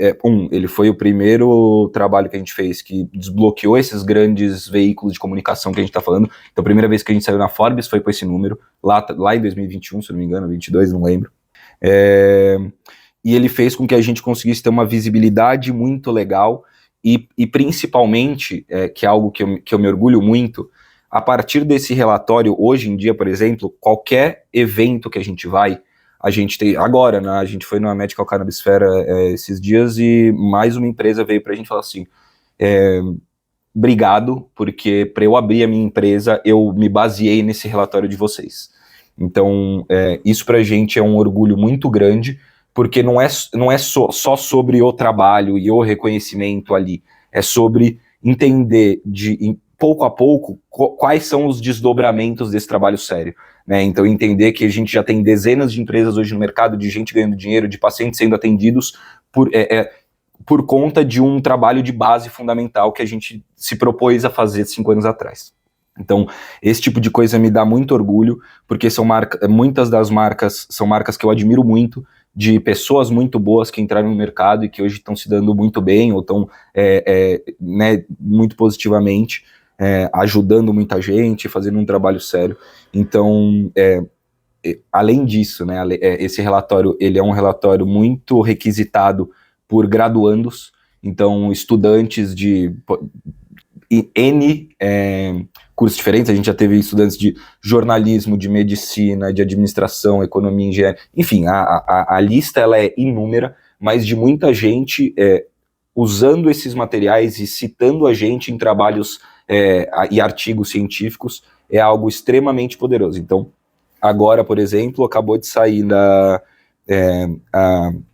ele foi o primeiro trabalho que a gente fez que desbloqueou esses grandes veículos de comunicação que a gente está falando, então a primeira vez que a gente saiu na Forbes foi com esse número, lá em 2021, se não me engano, 22, não lembro, e ele fez com que a gente conseguisse ter uma visibilidade muito legal, e principalmente, que é algo que eu me orgulho muito, a partir desse relatório, hoje em dia, por exemplo, qualquer evento que a gente vai, a gente tem, agora, né, a gente foi na Medical Cannabis Fair esses dias e mais uma empresa veio pra gente falar assim, obrigado, porque para eu abrir a minha empresa, eu me baseei nesse relatório de vocês. Então, isso pra gente é um orgulho muito grande, porque não é só sobre o trabalho e o reconhecimento ali, é sobre entender pouco a pouco quais são os desdobramentos desse trabalho sério, né? Então entender que a gente já tem dezenas de empresas hoje no mercado, de gente ganhando dinheiro, de pacientes sendo atendidos por conta de um trabalho de base fundamental que a gente se propôs a fazer 5 anos atrás. Então, esse tipo de coisa me dá muito orgulho, porque muitas das marcas são marcas que eu admiro muito, de pessoas muito boas que entraram no mercado e que hoje estão se dando muito bem, ou estão né, muito positivamente, ajudando muita gente, fazendo um trabalho sério. Então, além disso, né, esse relatório, ele é um relatório muito requisitado por graduandos, então estudantes de N cursos diferentes, a gente já teve estudantes de jornalismo, de medicina, de administração, economia, engenharia, enfim, a lista ela é inúmera, mas de muita gente usando esses materiais e citando a gente em trabalhos e artigos científicos é algo extremamente poderoso. Então, agora, por exemplo, acabou de sair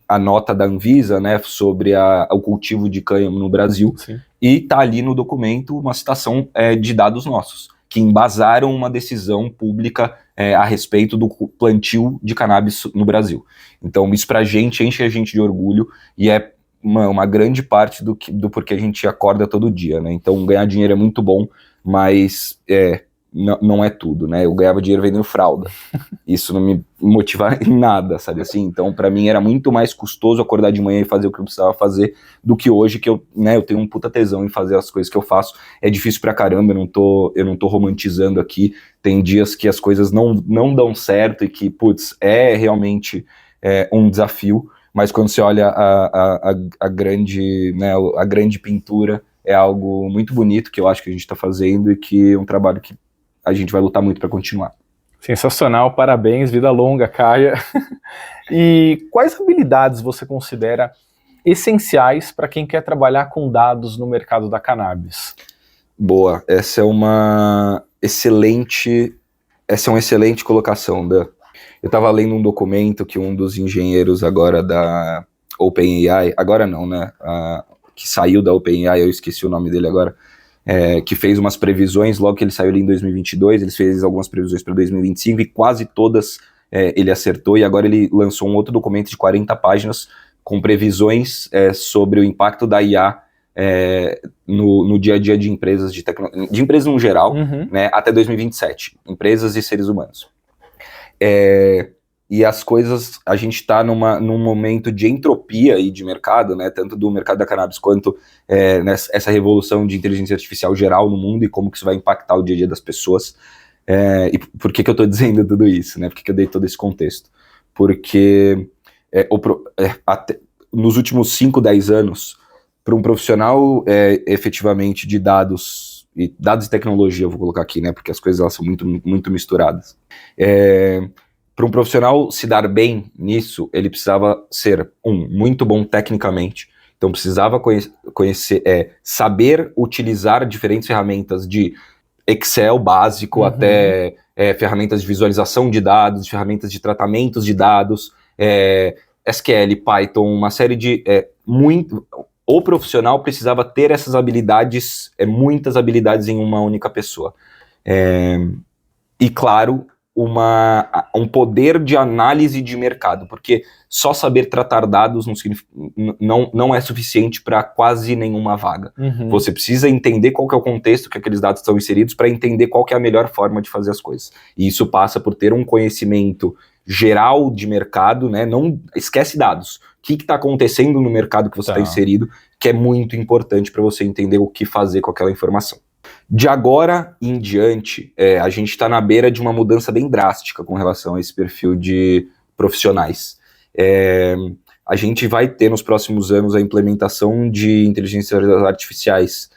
a nota da Anvisa, né, sobre o cultivo de cânhamo no Brasil. Sim. E está ali no documento uma citação de dados nossos, que embasaram uma decisão pública a respeito do plantio de cannabis no Brasil. Então isso pra gente, enche a gente de orgulho e é uma grande parte do porquê a gente acorda todo dia, né? Então ganhar dinheiro é muito bom, mas não é tudo, né? Eu ganhava dinheiro vendendo fralda. Isso não me motiva em nada, sabe assim? Então, pra mim era muito mais custoso acordar de manhã e fazer o que eu precisava fazer do que hoje, que eu tenho um puta tesão em fazer as coisas que eu faço. É difícil pra caramba, eu não tô romantizando aqui. Tem dias que as coisas não dão certo e que, putz, é realmente um desafio, mas quando você olha a grande pintura, é algo muito bonito que eu acho que a gente tá fazendo e que é um trabalho que a gente vai lutar muito para continuar. Sensacional, parabéns, vida longa, Caia. E quais habilidades você considera essenciais para quem quer trabalhar com dados no mercado da cannabis? Boa, essa é uma excelente colocação, Dan. Eu estava lendo um documento que um dos engenheiros agora da OpenAI, agora não, né, que saiu da OpenAI, eu esqueci o nome dele agora, que fez umas previsões, logo que ele saiu ali em 2022, ele fez algumas previsões para 2025 e quase todas ele acertou, e agora ele lançou um outro documento de 40 páginas com previsões sobre o impacto da IA no dia a dia de empresas de empresas no geral, né, até 2027, empresas e seres humanos. E as coisas, a gente está num momento de entropia aí de mercado, né, tanto do mercado da cannabis quanto nessa revolução de inteligência artificial geral no mundo e como que isso vai impactar o dia a dia das pessoas. E por que eu estou dizendo tudo isso, né? Por que eu dei todo esse contexto? Porque nos últimos 5, 10 anos, para um profissional efetivamente de dados e tecnologia, eu vou colocar aqui, né? Porque as coisas elas são muito, muito misturadas. Para um profissional se dar bem nisso, ele precisava ser, muito bom tecnicamente, então precisava conhecer, saber utilizar diferentes ferramentas de Excel básico até ferramentas de visualização de dados, ferramentas de tratamentos de dados, SQL, Python, uma série de... O profissional precisava ter essas habilidades, muitas habilidades em uma única pessoa. E claro, um poder de análise de mercado, porque só saber tratar dados não é suficiente para quase nenhuma vaga. Você precisa entender qual que é o contexto que aqueles dados estão inseridos para entender qual que é a melhor forma de fazer as coisas. E isso passa por ter um conhecimento geral de mercado, né? Não esquece dados. O que está acontecendo no mercado que você está inserido, que é muito importante para você entender o que fazer com aquela informação. De agora em diante, a gente está na beira de uma mudança bem drástica com relação a esse perfil de profissionais. A gente vai ter nos próximos anos a implementação de inteligências artificiais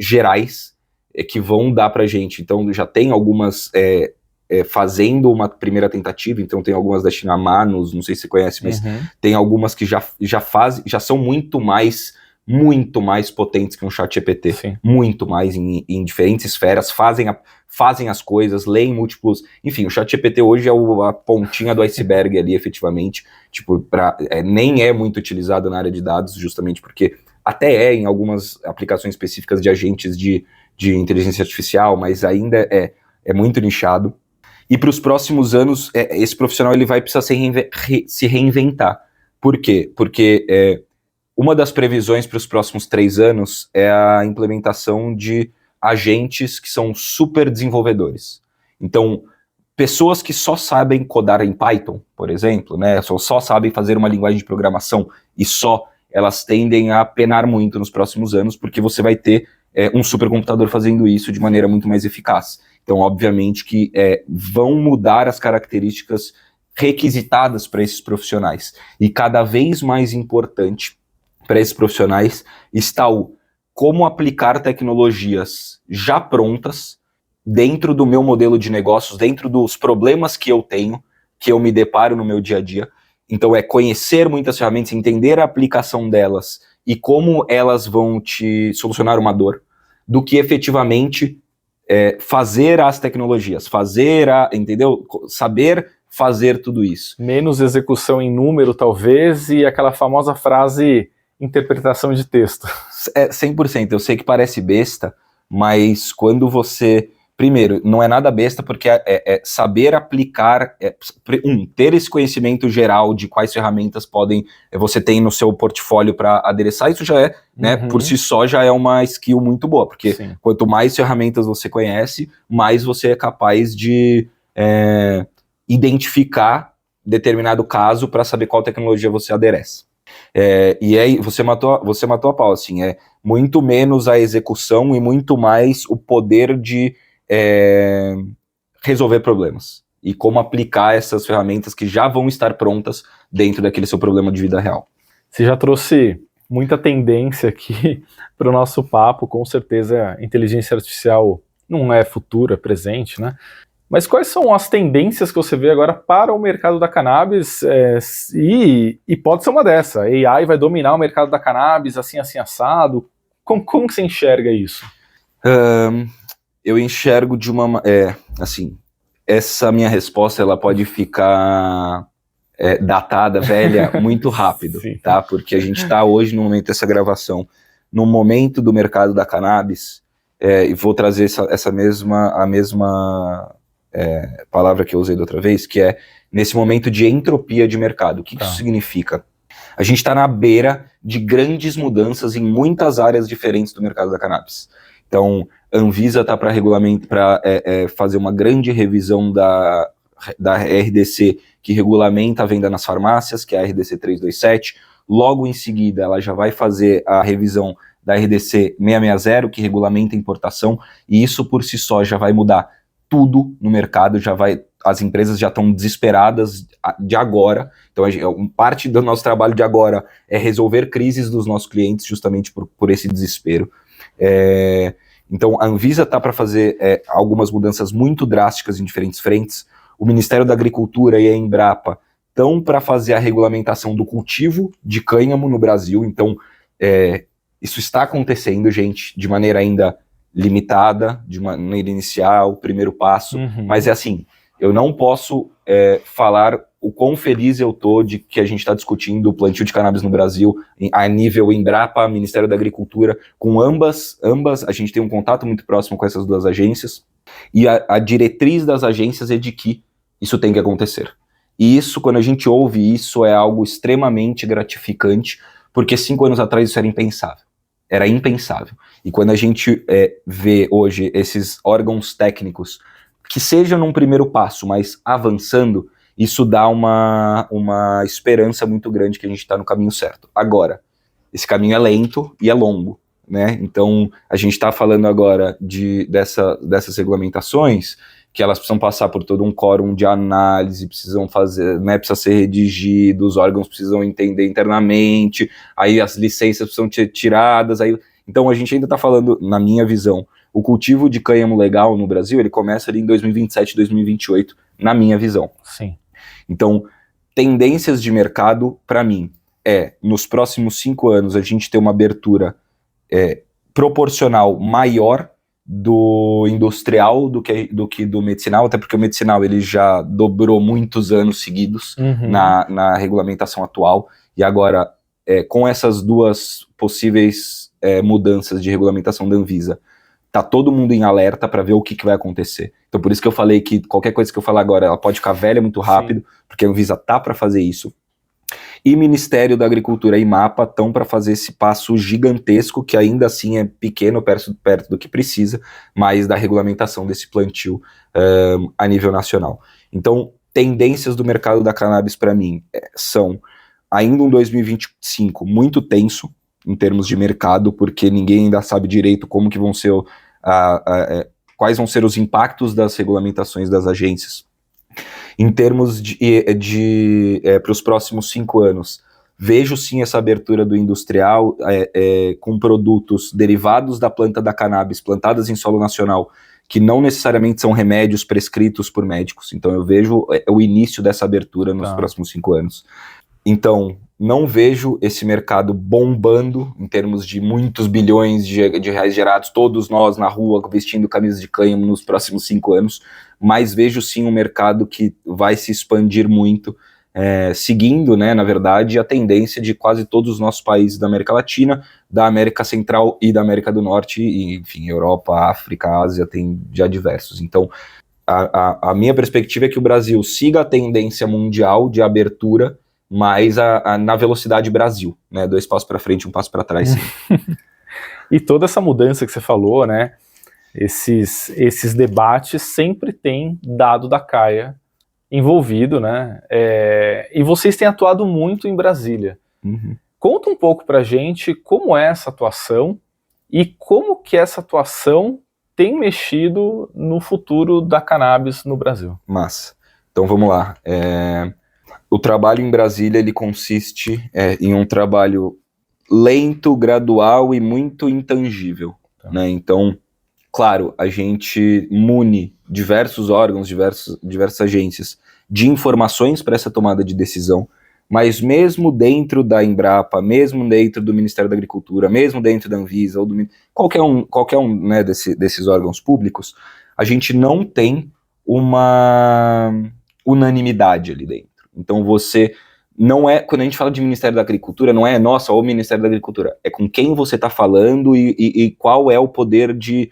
gerais que vão dar para a gente. Então já tem algumas fazendo uma primeira tentativa, então tem algumas da China Manus, não sei se você conhece, mas tem algumas que já são muito mais potentes que um ChatGPT, muito mais em diferentes esferas, fazem as coisas, leem múltiplos, enfim, o ChatGPT hoje é a pontinha do iceberg ali, efetivamente, tipo, nem é muito utilizado na área de dados, justamente porque até em algumas aplicações específicas de agentes de inteligência artificial, mas ainda é muito nichado. E para os próximos anos, esse profissional ele vai precisar se reinventar. Por quê? Porque uma das previsões para os próximos 3 anos é a implementação de agentes que são super desenvolvedores. Então, pessoas que só sabem codar em Python, por exemplo, né, só sabem fazer uma linguagem de programação e elas tendem a penar muito nos próximos anos, porque você vai ter um supercomputador fazendo isso de maneira muito mais eficaz. Então, obviamente que vão mudar as características requisitadas para esses profissionais. E cada vez mais importante para esses profissionais está como aplicar tecnologias já prontas dentro do meu modelo de negócios, dentro dos problemas que eu tenho, que eu me deparo no meu dia a dia. Então é conhecer muitas ferramentas, entender a aplicação delas e como elas vão te solucionar uma dor, do que efetivamente fazer as tecnologias, entendeu? Saber fazer tudo isso. Menos execução em número, talvez, e aquela famosa frase interpretação de texto. 100%, eu sei que parece besta, mas quando você... Primeiro, não é nada besta, porque saber aplicar, ter esse conhecimento geral de quais ferramentas você tem no seu portfólio para adereçar, isso já né, por si só já é uma skill muito boa, porque quanto mais ferramentas você conhece, mais você é capaz de identificar determinado caso para saber qual tecnologia você aderece. E aí você matou a pau, assim, muito menos a execução e muito mais o poder de resolver problemas e como aplicar essas ferramentas que já vão estar prontas dentro daquele seu problema de vida real. Você já trouxe muita tendência aqui para o nosso papo, com certeza a inteligência artificial não é futuro, é presente, né? Mas quais são as tendências que você vê agora para o mercado da cannabis? E pode ser uma dessa, a AI vai dominar o mercado da cannabis, assim, assado. Como que você enxerga isso? Eu enxergo de uma... assim, essa minha resposta ela pode ficar datada, velha, muito rápido, tá? Porque a gente está hoje, no momento dessa gravação, no momento do mercado da cannabis, e vou trazer a mesma palavra que eu usei da outra vez, que é nesse momento de entropia de mercado. O que isso significa? A gente está na beira de grandes mudanças em muitas áreas diferentes do mercado da cannabis. Então, a Anvisa está para fazer uma grande revisão da RDC, que regulamenta a venda nas farmácias, que é a RDC 327. Logo em seguida, ela já vai fazer a revisão da RDC 660, que regulamenta a importação, e isso por si só já vai mudar tudo no mercado, as empresas já estão desesperadas de agora. Então, parte do nosso trabalho de agora é resolver crises dos nossos clientes, justamente por esse desespero. Então, a Anvisa está para fazer algumas mudanças muito drásticas em diferentes frentes. O Ministério da Agricultura e a Embrapa estão para fazer a regulamentação do cultivo de cânhamo no Brasil. Então, isso está acontecendo, gente, de maneira ainda limitada, de maneira inicial, primeiro passo, mas é assim, eu não posso falar o quão feliz eu tô de que a gente está discutindo o plantio de cannabis no Brasil a nível Embrapa, Ministério da Agricultura, com ambas, a gente tem um contato muito próximo com essas duas agências, e a diretriz das agências é de que isso tem que acontecer. E isso, quando a gente ouve isso, é algo extremamente gratificante, porque 5 anos atrás isso era impensável. Era impensável. E quando a gente vê hoje esses órgãos técnicos, que seja num primeiro passo, mas avançando, isso dá uma esperança muito grande que a gente está no caminho certo. Agora, esse caminho é lento e é longo, né? Então, a gente está falando agora dessas regulamentações, que elas precisam passar por todo um quórum de análise, precisam fazer, né, precisa ser redigido, os órgãos precisam entender internamente, aí as licenças precisam ser tiradas, então a gente ainda está falando, na minha visão, o cultivo de cânhamo legal no Brasil, ele começa ali em 2027, 2028, na minha visão. Sim. Então, tendências de mercado, para mim, nos próximos 5 anos, a gente ter uma abertura proporcional maior do industrial do que do medicinal, até porque o medicinal ele já dobrou muitos anos seguidos na regulamentação atual, e agora, com essas duas possíveis mudanças de regulamentação da Anvisa, tá todo mundo em alerta para ver o que vai acontecer. Então por isso que eu falei que qualquer coisa que eu falar agora, ela pode ficar velha muito rápido, porque a Anvisa tá para fazer isso. E Ministério da Agricultura e MAPA estão para fazer esse passo gigantesco, que ainda assim é pequeno, perto do que precisa, mas da regulamentação desse plantio a nível nacional. Então, tendências do mercado da cannabis para mim são ainda um 2025 muito tenso em termos de mercado, porque ninguém ainda sabe direito como que vão ser quais vão ser os impactos das regulamentações das agências. Em termos para os próximos 5 anos, vejo sim essa abertura do industrial com produtos derivados da planta da cannabis, plantadas em solo nacional, que não necessariamente são remédios prescritos por médicos. Então eu vejo o início dessa abertura nos próximos 5 anos. Então, não vejo esse mercado bombando em termos de muitos bilhões de reais gerados, todos nós na rua vestindo camisas de cânhamo nos próximos 5 anos, mas vejo sim um mercado que vai se expandir muito, seguindo, né, na verdade, a tendência de quase todos os nossos países da América Latina, da América Central e da América do Norte, e, enfim, Europa, África, Ásia, tem já diversos. Então, a minha perspectiva é que o Brasil siga a tendência mundial de abertura, mas na velocidade Brasil, né? 2 passos para frente, 1 passo para trás. E toda essa mudança que você falou, né? Esses debates sempre tem dado da CAIA envolvido, né? E vocês têm atuado muito em Brasília. Conta um pouco pra gente como é essa atuação e como que essa atuação tem mexido no futuro da cannabis no Brasil. Massa. Então vamos lá. O trabalho em Brasília, ele consiste em um trabalho lento, gradual e muito intangível, né? Então, claro, a gente mune diversos órgãos, diversas agências de informações para essa tomada de decisão, mas mesmo dentro da Embrapa, mesmo dentro do Ministério da Agricultura, mesmo dentro da Anvisa, ou qualquer um, né, desses órgãos públicos, a gente não tem uma unanimidade ali dentro. Então você não quando a gente fala de Ministério da Agricultura, não é nossa, o Ministério da Agricultura, é com quem você está falando e qual é o poder de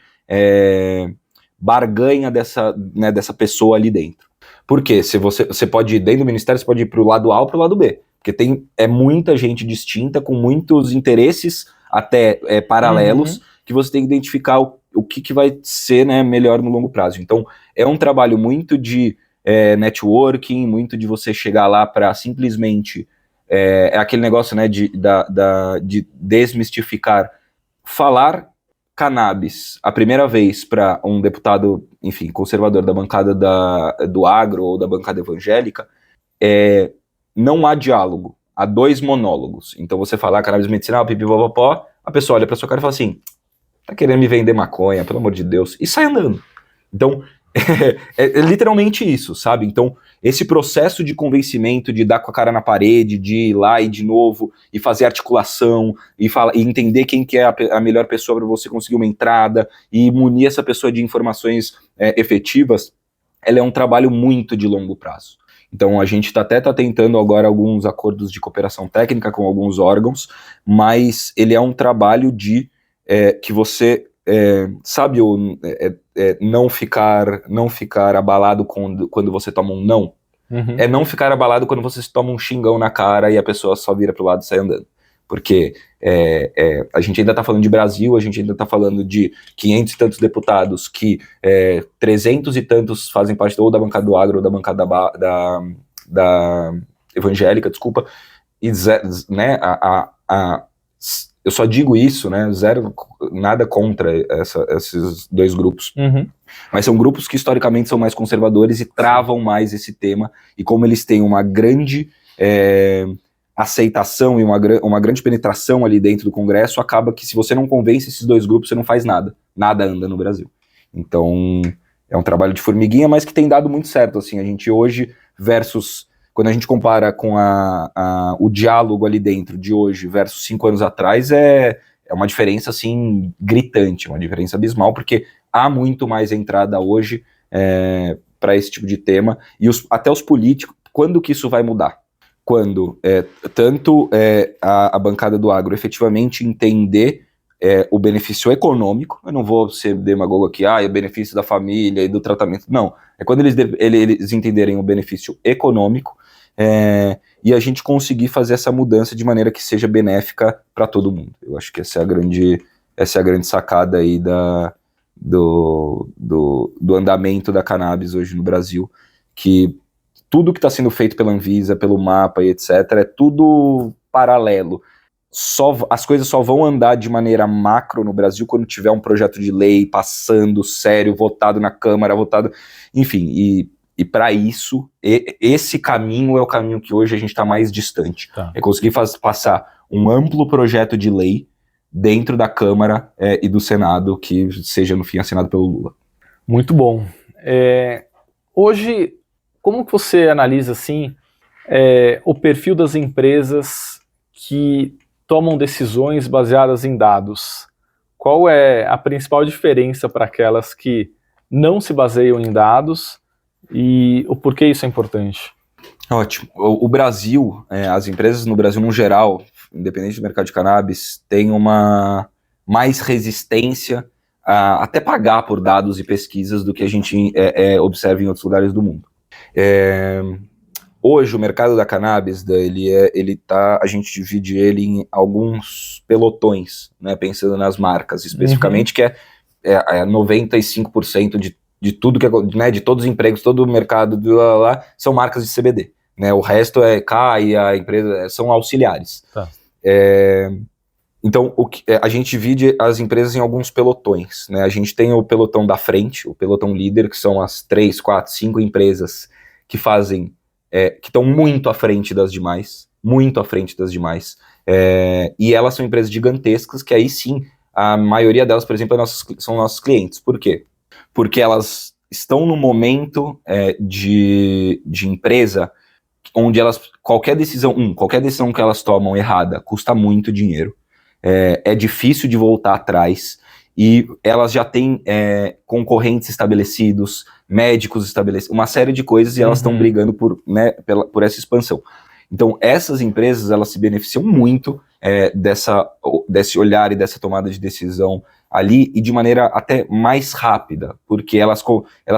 barganha dessa pessoa ali dentro. Por quê? Se você pode ir dentro do Ministério, você pode ir para o lado A ou para o lado B, Porque é muita gente distinta, com muitos interesses até paralelos, que você tem que identificar o que vai ser, né, melhor no longo prazo. Então, é um trabalho muito de networking, muito de você chegar lá para simplesmente... É aquele negócio, né, de desmistificar. Falar cannabis a primeira vez para um deputado, enfim, conservador da bancada do agro ou da bancada evangélica, não há diálogo, há 2 monólogos. Então você falar cannabis medicinal, pipipopopó, a pessoa olha pra sua cara e fala assim, tá querendo me vender maconha, pelo amor de Deus, e sai andando. Então, é literalmente isso, sabe? Então, esse processo de convencimento, de dar com a cara na parede, de ir lá e de novo, e fazer articulação, e entender quem que é a melhor pessoa para você conseguir uma entrada, e munir essa pessoa de informações efetivas, ela é um trabalho muito de longo prazo. Então, a gente tá tentando agora alguns acordos de cooperação técnica com alguns órgãos, mas ele é um trabalho que você... sabe não ficar abalado quando você toma um não? É não ficar abalado quando você toma um xingão na cara e a pessoa só vira pro lado e sai andando. Porque a gente ainda tá falando de Brasil, a gente ainda tá falando de 500 e tantos deputados, que 300 e tantos fazem parte ou da bancada do agro ou da bancada da evangélica, desculpa, e né, eu só digo isso, né, nada contra esses 2 grupos, mas são grupos que historicamente são mais conservadores e travam mais esse tema, e como eles têm uma grande aceitação e uma grande penetração ali dentro do Congresso, acaba que se você não convence esses 2 grupos, você não faz nada anda no Brasil. Então, é um trabalho de formiguinha, mas que tem dado muito certo, assim, a gente hoje versus... Quando a gente compara com o diálogo ali dentro de hoje versus 5 anos atrás, é uma diferença, assim, gritante, uma diferença abismal, porque há muito mais entrada hoje para esse tipo de tema, e até os políticos, quando que isso vai mudar? Quando tanto a bancada do agro efetivamente entender o benefício econômico, eu não vou ser demagogo aqui, o benefício da família e do tratamento, não, é quando eles entenderem o benefício econômico, e a gente conseguir fazer essa mudança de maneira que seja benéfica para todo mundo. Eu acho que essa é a grande sacada aí do andamento da cannabis hoje no Brasil, que tudo que está sendo feito pela Anvisa, pelo MAPA e etc, é tudo paralelo. As coisas só vão andar de maneira macro no Brasil quando tiver um projeto de lei passando, sério, votado na Câmara, enfim, e para isso, esse caminho é o caminho que hoje a gente está mais distante. Tá. É conseguir passar um amplo projeto de lei dentro da Câmara e do Senado, que seja, no fim, assinado pelo Lula. Muito bom. Hoje, como que você analisa, assim, o perfil das empresas que tomam decisões baseadas em dados? Qual é a principal diferença para aquelas que não se baseiam em dados e o porquê isso é importante? Ótimo. O Brasil, as empresas no Brasil no geral, independente do mercado de cannabis, têm uma mais resistência a até pagar por dados e pesquisas do que a gente observa em outros lugares do mundo. Hoje o mercado da cannabis, a gente divide ele em alguns pelotões, né, pensando nas marcas especificamente, que é 95% de tudo que né, de todos os empregos, todo o mercado são marcas de CBD, né? O resto e a empresa são auxiliares. Tá. Então a gente divide as empresas em alguns pelotões, né? A gente tem o pelotão da frente, o pelotão líder, que são as 3, 4, 5 empresas que fazem que estão muito à frente das demais, e elas são empresas gigantescas que aí sim, a maioria delas, por exemplo, são nossos clientes. Por quê? Porque elas estão no momento de empresa onde qualquer decisão que elas tomam errada custa muito dinheiro, é difícil de voltar atrás, e elas já têm concorrentes estabelecidos, médicos estabelecidos, uma série de coisas, e elas estão brigando por essa expansão. Então, essas empresas, elas se beneficiam muito desse olhar e dessa tomada de decisão ali, e de maneira até mais rápida, porque elas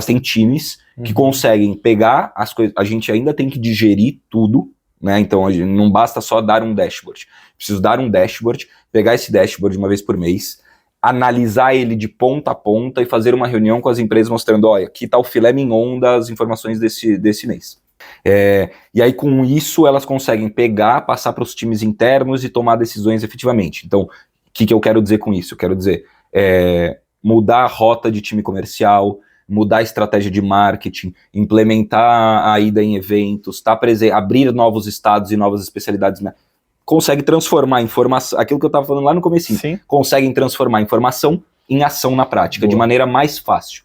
têm times que conseguem pegar as coisas, a gente ainda tem que digerir tudo, né? Então não basta só dar um dashboard. Preciso dar um dashboard, pegar esse dashboard uma vez por mês, analisar ele de ponta a ponta e fazer uma reunião com as empresas mostrando, olha, aqui está o filé mignon das informações desse mês. E aí com isso elas conseguem pegar, passar para os times internos e tomar decisões efetivamente. Então, o que eu quero dizer com isso? Eu quero dizer, mudar a rota de time comercial, mudar a estratégia de marketing, implementar a ida em eventos, abrir novos estados e novas especialidades, né? Consegue transformar informação, aquilo que eu estava falando lá no comecinho, conseguem transformar informação em ação na prática, de maneira mais fácil.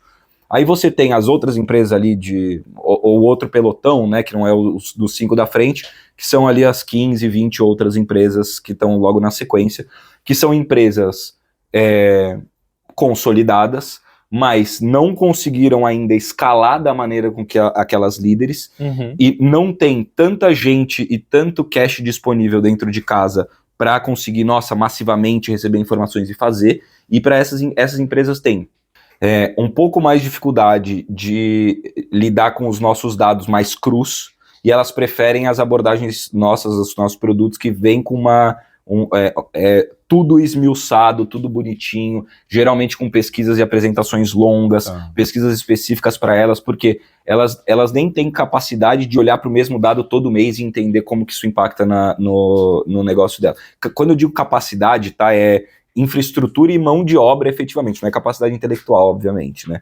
Aí você tem as outras empresas ali, ou outro pelotão, né, que não é os dos 5 da frente, que são ali as 15, 20 outras empresas que estão logo na sequência, que são empresas consolidadas, mas não conseguiram ainda escalar da maneira com que aquelas líderes, e não tem tanta gente e tanto cash disponível dentro de casa para conseguir, massivamente receber informações e fazer, e para essas empresas tem um pouco mais de dificuldade de lidar com os nossos dados mais crus, e elas preferem as abordagens nossas, os nossos produtos que vêm com tudo esmiuçado, tudo bonitinho, geralmente com pesquisas e apresentações longas, pesquisas específicas para elas, porque elas nem têm capacidade de olhar para o mesmo dado todo mês e entender como que isso impacta no negócio dela. Quando eu digo capacidade, tá, infraestrutura e mão de obra efetivamente, não é capacidade intelectual, obviamente, né?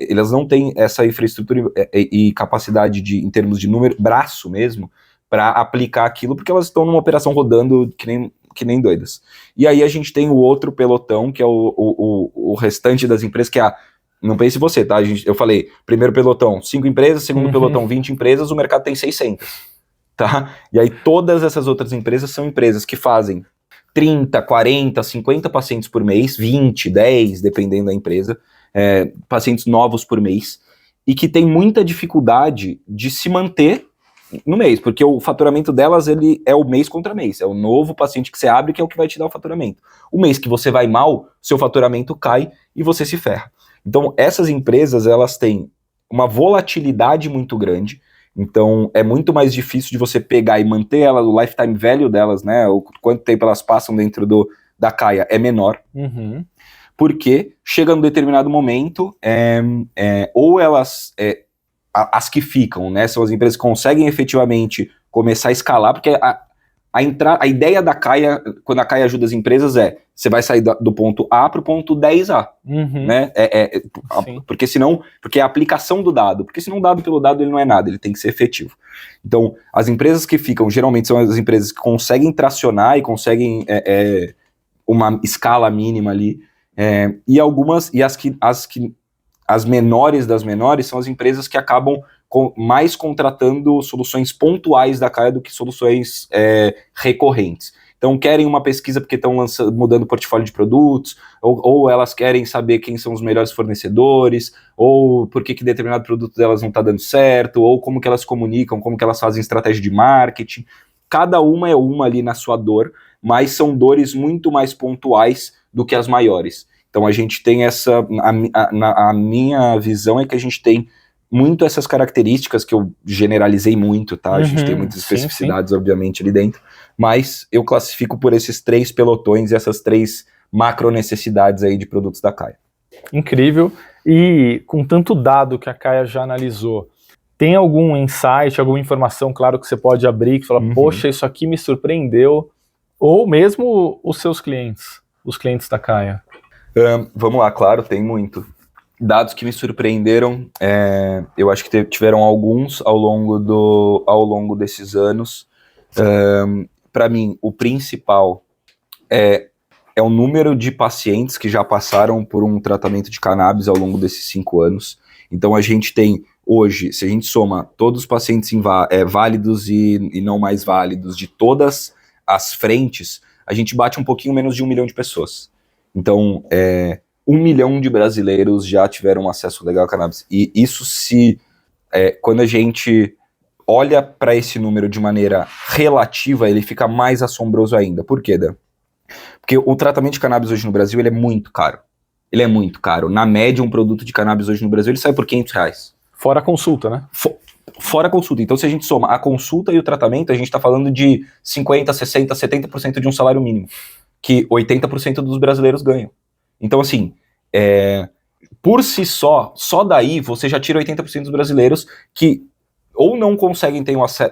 Elas não têm essa infraestrutura e capacidade em termos de número, braço mesmo, para aplicar aquilo, porque elas estão numa operação rodando que nem doidas. E aí a gente tem o outro pelotão, que é o restante das empresas, que não pense você, tá? Eu falei, primeiro pelotão, 5 empresas, segundo pelotão, 20 empresas, o mercado tem 600, tá? E aí todas essas outras empresas são empresas que fazem 30, 40, 50 pacientes por mês, 20, 10, dependendo da empresa, pacientes novos por mês, e que tem muita dificuldade de se manter no mês, porque o faturamento delas, ele é o mês contra mês, é o novo paciente que você abre que é o que vai te dar o faturamento. O mês que você vai mal, seu faturamento cai e você se ferra. Então, essas empresas, elas têm uma volatilidade muito grande, então é muito mais difícil de você pegar e manter elas, o lifetime value delas, né, o quanto tempo elas passam dentro da Caia é menor, porque chega num determinado momento, ou elas... as que ficam, né, são as empresas que conseguem efetivamente começar a escalar, porque a ideia da Caia, quando a Caia ajuda as empresas, você vai sair do ponto A para o ponto 10A, né, porque é a aplicação do dado, porque senão o dado pelo dado ele não é nada, ele tem que ser efetivo. Então, as empresas que ficam, geralmente são as empresas que conseguem tracionar e conseguem uma escala mínima ali, e algumas, e as menores das menores são as empresas que acabam mais contratando soluções pontuais da Caia do que soluções recorrentes. Então querem uma pesquisa porque estão mudando o portfólio de produtos, ou elas querem saber quem são os melhores fornecedores, ou por que determinado produto delas não está dando certo, ou como que elas comunicam, como que elas fazem estratégia de marketing. Cada uma é uma ali na sua dor, mas são dores muito mais pontuais do que as maiores. Então a gente tem a minha visão é que a gente tem muito essas características que eu generalizei muito, tá? A gente tem muitas especificidades, obviamente, ali dentro, mas eu classifico por esses 3 pelotões e essas 3 macro necessidades aí de produtos da Caia. Incrível. E com tanto dado que a Caia já analisou, tem algum insight, alguma informação, claro, que você pode abrir, que fala, poxa, isso aqui me surpreendeu, ou mesmo os seus clientes, os clientes da Caia? Vamos lá, claro, tem muito. Dados que me surpreenderam, eu acho que tiveram alguns ao longo desses anos. Para mim, o principal é o número de pacientes que já passaram por um tratamento de cannabis ao longo desses 5 anos. Então a gente tem hoje, se a gente soma todos os pacientes válidos e não mais válidos de todas as frentes, a gente bate um pouquinho menos de 1 milhão de pessoas. Então, 1 milhão de brasileiros já tiveram acesso legal a cannabis. E isso quando a gente olha para esse número de maneira relativa, ele fica mais assombroso ainda. Por quê, Dan? Porque o tratamento de cannabis hoje no Brasil, ele é muito caro. Ele é muito caro. Na média, um produto de cannabis hoje no Brasil, ele sai por R$500. Fora a consulta, né? fora a consulta. Então, se a gente soma a consulta e o tratamento, a gente está falando de 50%, 60%, 70% de um salário mínimo, que 80% dos brasileiros ganham. Então, assim, por si só daí, você já tira 80% dos brasileiros que ou não conseguem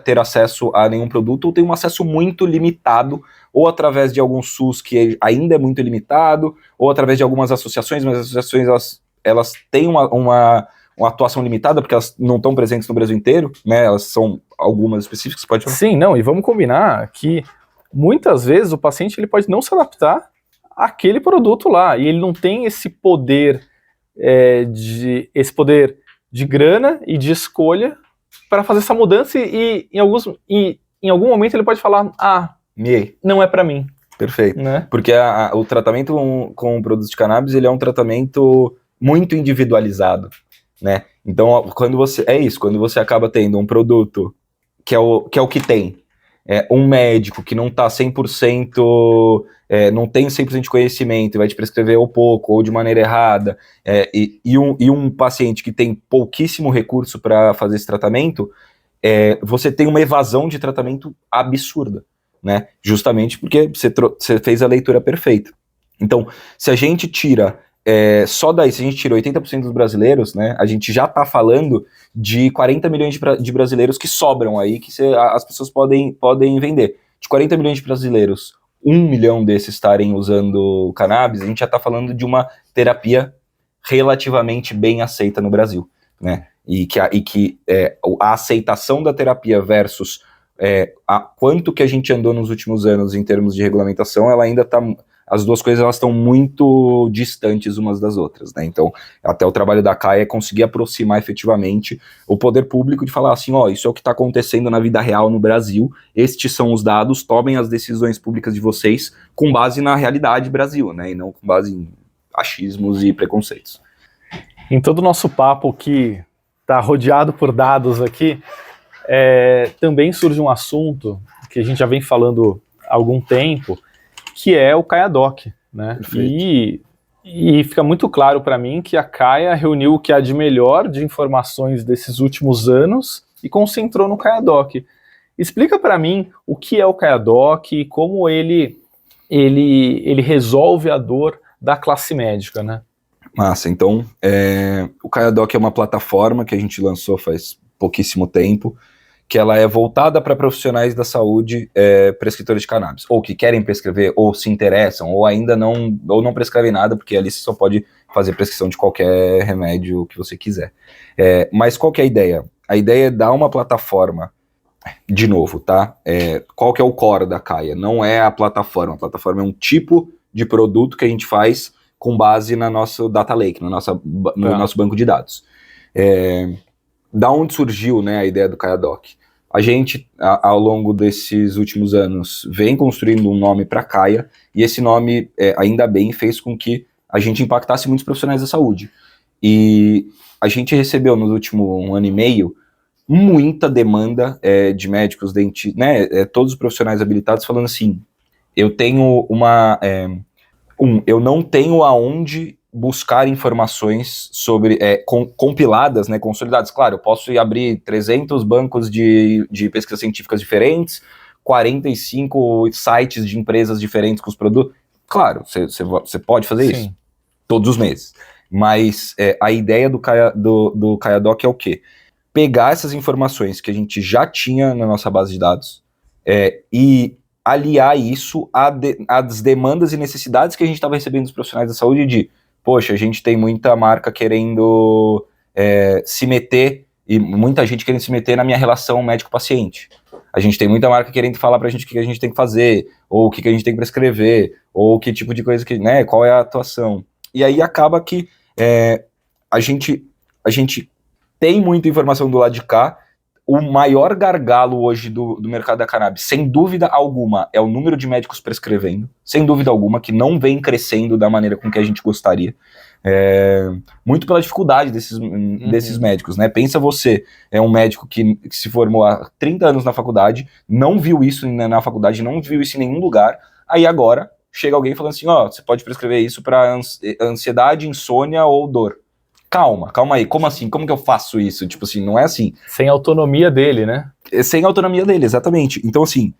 ter acesso a nenhum produto, ou tem um acesso muito limitado, ou através de algum SUS que ainda é muito limitado, ou através de algumas associações, mas as associações elas têm uma atuação limitada, porque elas não estão presentes no Brasil inteiro, né? Elas são algumas específicas, pode falar? Sim, não, e vamos combinar que muitas vezes o paciente ele pode não se adaptar àquele produto lá, e ele não tem esse poder de grana e de escolha para fazer essa mudança, e em algum momento ele pode falar, não é para mim. Perfeito, né? Porque o tratamento com produtos de cannabis, ele é um tratamento muito individualizado, né? Então, quando você acaba tendo um produto que é o que tem, um médico que não tá 100%, não tem 100% de conhecimento e vai te prescrever ou pouco, ou de maneira errada, e um paciente que tem pouquíssimo recurso para fazer esse tratamento, você tem uma evasão de tratamento absurda, né? Justamente porque você fez a leitura perfeita. Então, se a gente tira só daí, se a gente tira 80% dos brasileiros, né, a gente já está falando de 40 milhões de brasileiros que sobram aí, que as pessoas podem vender. De 40 milhões de brasileiros, 1 milhão desses estarem usando cannabis, a gente já está falando de uma terapia relativamente bem aceita no Brasil, né? E que a aceitação da terapia versus quanto que a gente andou nos últimos anos em termos de regulamentação, ela ainda está... As duas coisas elas estão muito distantes umas das outras, né? Então, até o trabalho da CAIA é conseguir aproximar efetivamente o poder público de falar assim, isso é o que está acontecendo na vida real no Brasil, estes são os dados, tomem as decisões públicas de vocês com base na realidade Brasil, né? E não com base em achismos e preconceitos. Em todo o nosso papo que está rodeado por dados aqui, também surge um assunto que a gente já vem falando há algum tempo, que é o CaiaDoc, né? E fica muito claro para mim que a Caia reuniu o que há de melhor de informações desses últimos anos e concentrou no CaiaDoc. Explica para mim o que é o CaiaDoc e como ele resolve a dor da classe médica, né? Massa, então, o CaiaDoc é uma plataforma que a gente lançou faz pouquíssimo tempo, que ela é voltada para profissionais da saúde, prescritores de cannabis, ou que querem prescrever, ou se interessam, ou ainda não prescrevem nada, porque ali você só pode fazer prescrição de qualquer remédio que você quiser. Mas qual que é a ideia? A ideia é dar uma plataforma, de novo, tá? Qual que é o core da Caia? Não é a plataforma é um tipo de produto que a gente faz com base na nossa data lake, no nosso banco de dados. Da onde surgiu, né, a ideia do CaiaDoc? A gente, ao longo desses últimos anos, vem construindo um nome para Caia, e esse nome, ainda bem, fez com que a gente impactasse muitos profissionais da saúde. E a gente recebeu, no último ano e meio, muita demanda de médicos, dentistas, né, todos os profissionais habilitados falando assim, eu não tenho aonde buscar informações sobre, compiladas, né, consolidadas. Claro, eu posso abrir 300 bancos de pesquisas científicas diferentes, 45 sites de empresas diferentes com os produtos. Claro, você pode fazer Sim. isso todos os meses. Mas a ideia do CaiaDoc é o quê? Pegar essas informações que a gente já tinha na nossa base de dados e aliar isso às demandas e necessidades que a gente estava recebendo dos profissionais da saúde de, poxa, a gente tem muita marca querendo se meter, e muita gente querendo se meter na minha relação médico-paciente. A gente tem muita marca querendo falar pra gente o que a gente tem que fazer, ou o que a gente tem que prescrever, ou que tipo de coisa que, né, qual é a atuação. E aí acaba que a gente tem muita informação do lado de cá. O maior gargalo hoje do mercado da cannabis, sem dúvida alguma, é o número de médicos prescrevendo, sem dúvida alguma, que não vem crescendo da maneira com que a gente gostaria. Muito pela dificuldade desses médicos, né? Pensa você, um médico que se formou há 30 anos na faculdade, não viu isso na faculdade, não viu isso em nenhum lugar, aí agora chega alguém falando assim, você pode prescrever isso para ansiedade, insônia ou dor. calma aí, como assim? Como que eu faço isso? Tipo assim, não é assim. Sem autonomia dele, né? É sem autonomia dele, exatamente. Então assim,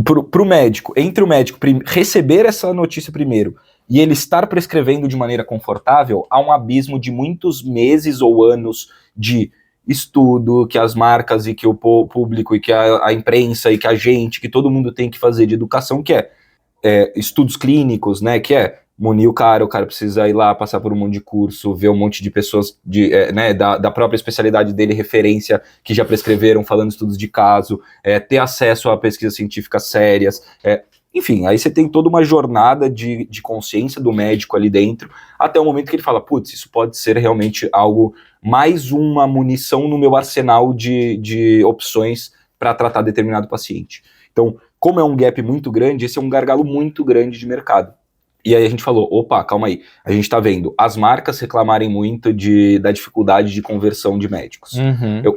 pro médico, entre o médico receber essa notícia primeiro e ele estar prescrevendo de maneira confortável, há um abismo de muitos meses ou anos de estudo que as marcas e que o público e que a imprensa e que a gente, que todo mundo tem que fazer de educação, que é estudos clínicos, né, que é munir o cara precisa ir lá, passar por um monte de curso, ver um monte de pessoas né, da própria especialidade dele, referência, que já prescreveram falando estudos de caso, ter acesso a pesquisas científicas sérias, enfim, aí você tem toda uma jornada de consciência do médico ali dentro, até o momento que ele fala, putz, isso pode ser realmente algo, mais uma munição no meu arsenal de opções para tratar determinado paciente. Então, como é um gap muito grande, esse é um gargalo muito grande de mercado. E aí a gente falou, opa, calma aí, a gente tá vendo as marcas reclamarem muito da dificuldade de conversão de médicos.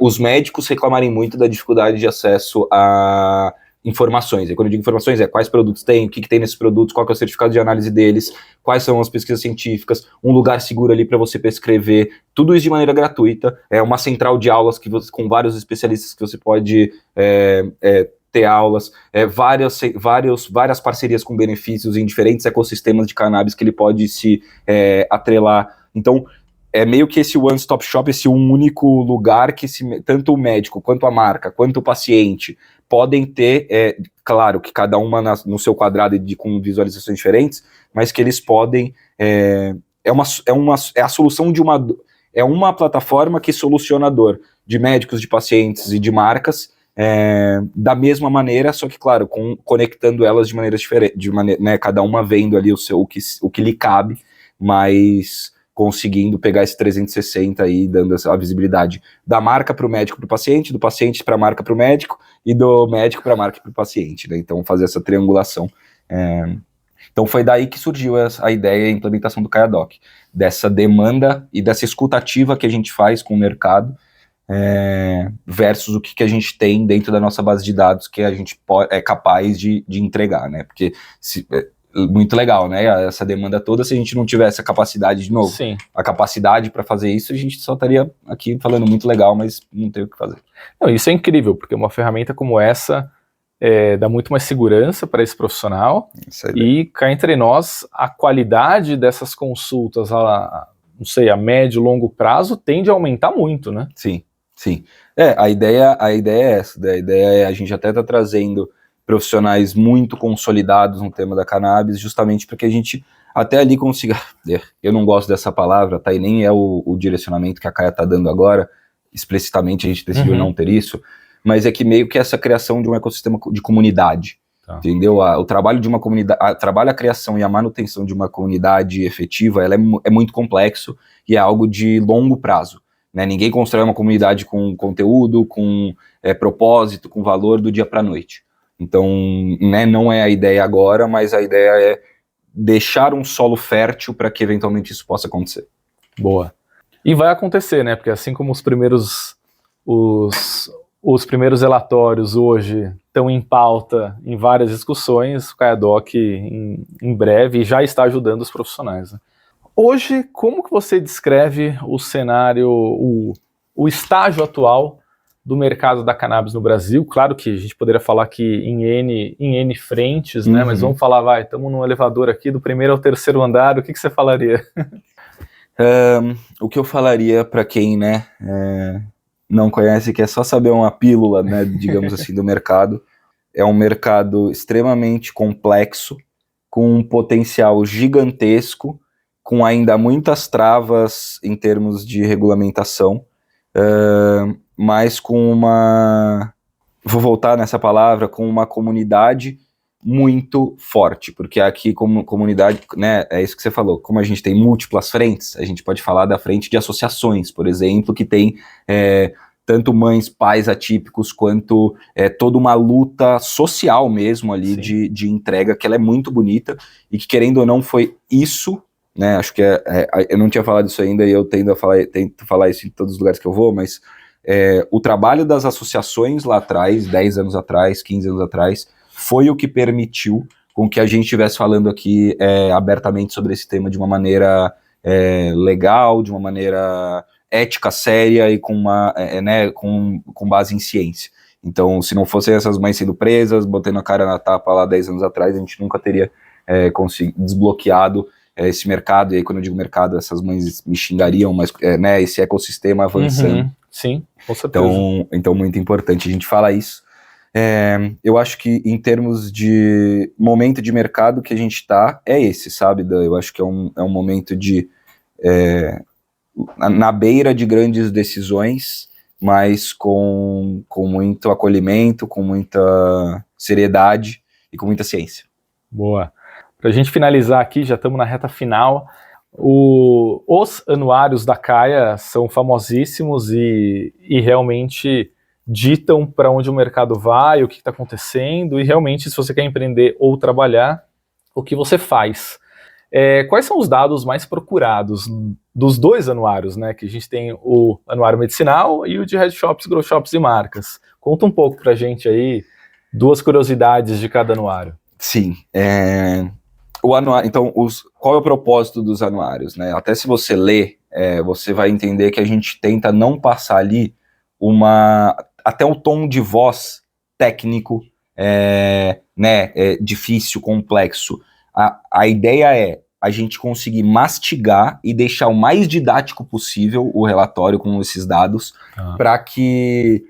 Os médicos reclamarem muito da dificuldade de acesso a informações. E quando eu digo informações, quais produtos tem, o que tem nesses produtos, qual que é o certificado de análise deles, quais são as pesquisas científicas, um lugar seguro ali para você prescrever, tudo isso de maneira gratuita, uma central de aulas com vários especialistas que você pode ter aulas, várias parcerias com benefícios em diferentes ecossistemas de cannabis que ele pode se atrelar. Então, é meio que esse one-stop shop, esse único lugar que tanto o médico, quanto a marca, quanto o paciente podem ter, claro que cada uma no seu quadrado com visualizações diferentes, mas que eles podem, é a solução é uma plataforma que soluciona a dor de médicos, de pacientes e de marcas, da mesma maneira, só que claro, conectando elas de maneiras diferentes, né, cada uma vendo ali o que lhe cabe, mas conseguindo pegar esse 360 aí, dando a visibilidade da marca para o médico para o paciente, do paciente para a marca para o médico, e do médico para a marca para o paciente, né? Então fazer essa triangulação. Então foi daí que surgiu a ideia e a implementação do KaiaDoc, dessa demanda e dessa escutativa que a gente faz com o mercado, versus o que a gente tem dentro da nossa base de dados que a gente é capaz de entregar, né? Porque muito legal, né? Essa demanda toda, se a gente não tivesse a capacidade, de novo, Sim. A capacidade para fazer isso, a gente só estaria aqui falando muito legal, mas não tem o que fazer. Não, isso é incrível, porque uma ferramenta como essa dá muito mais segurança para esse profissional e cá entre nós, a qualidade dessas consultas não sei, a médio e longo prazo tende a aumentar muito, né? Sim. A ideia é essa, a ideia a gente até está trazendo profissionais muito consolidados no tema da cannabis, justamente para que a gente até ali consiga, eu não gosto dessa palavra, tá, e nem é o direcionamento que a Kaia está dando agora, explicitamente a gente decidiu não ter isso, mas é que meio que essa criação de um ecossistema de comunidade, entendeu? O trabalho de uma comunidade, a criação e a manutenção de uma comunidade efetiva, ela é muito complexo e é algo de longo prazo. Né, ninguém constrói uma comunidade com conteúdo, com propósito, com valor do dia para a noite. Então, né, não é a ideia agora, mas a ideia é deixar um solo fértil para que eventualmente isso possa acontecer. Boa. E vai acontecer, né? Porque assim como os primeiros relatórios hoje estão em pauta em várias discussões, o KaiaDoc em breve já está ajudando os profissionais, né? Hoje, como que você descreve o cenário, o estágio atual do mercado da cannabis no Brasil? Claro que a gente poderia falar aqui em N frentes, né? Mas vamos falar, estamos num elevador aqui, do primeiro ao terceiro andar, o que você falaria? O que eu falaria para quem, né, não conhece, que é só saber uma pílula, né, digamos assim, do mercado, é um mercado extremamente complexo, com um potencial gigantesco, com ainda muitas travas em termos de regulamentação, mas com vou voltar nessa palavra, com uma comunidade muito forte, porque aqui como comunidade, né, é isso que você falou, como a gente tem múltiplas frentes, a gente pode falar da frente de associações, por exemplo, que tem tanto mães, pais atípicos, quanto toda uma luta social mesmo ali de entrega, que ela é muito bonita, e que querendo ou não foi isso, né, acho que eu não tinha falado isso ainda e eu tento falar isso em todos os lugares que eu vou, mas o trabalho das associações lá atrás, 10 anos atrás, 15 anos atrás, foi o que permitiu com que a gente estivesse falando aqui abertamente sobre esse tema de uma maneira legal, de uma maneira ética, séria e com base em ciência. Então, se não fossem essas mães sendo presas, botando a cara na tapa lá 10 anos atrás, a gente nunca teria desbloqueado esse mercado. E aí, quando eu digo mercado, essas mães me xingariam, mas esse ecossistema avançando. Sim, com certeza. Então, muito importante a gente falar isso. Eu acho que em termos de momento de mercado que a gente está, é esse, sabe, Dan? Eu acho que é um momento de na beira de grandes decisões, mas com muito acolhimento, com muita seriedade e com muita ciência. Boa. Para a gente finalizar aqui, já estamos na reta final. Os anuários da Caia são famosíssimos e realmente ditam para onde o mercado vai, o que está acontecendo, e realmente, se você quer empreender ou trabalhar, o que você faz. Quais são os dados mais procurados dos dois anuários, né? Que a gente tem o anuário medicinal e o de head shops, grow shops e marcas. Conta um pouco pra gente aí, 2 curiosidades de cada anuário. Sim, o anuário, então, qual é o propósito dos anuários, né? Até se você ler, você vai entender que a gente tenta não passar ali até um tom de voz técnico, difícil, complexo. A ideia é a gente conseguir mastigar e deixar o mais didático possível o relatório com esses dados, para que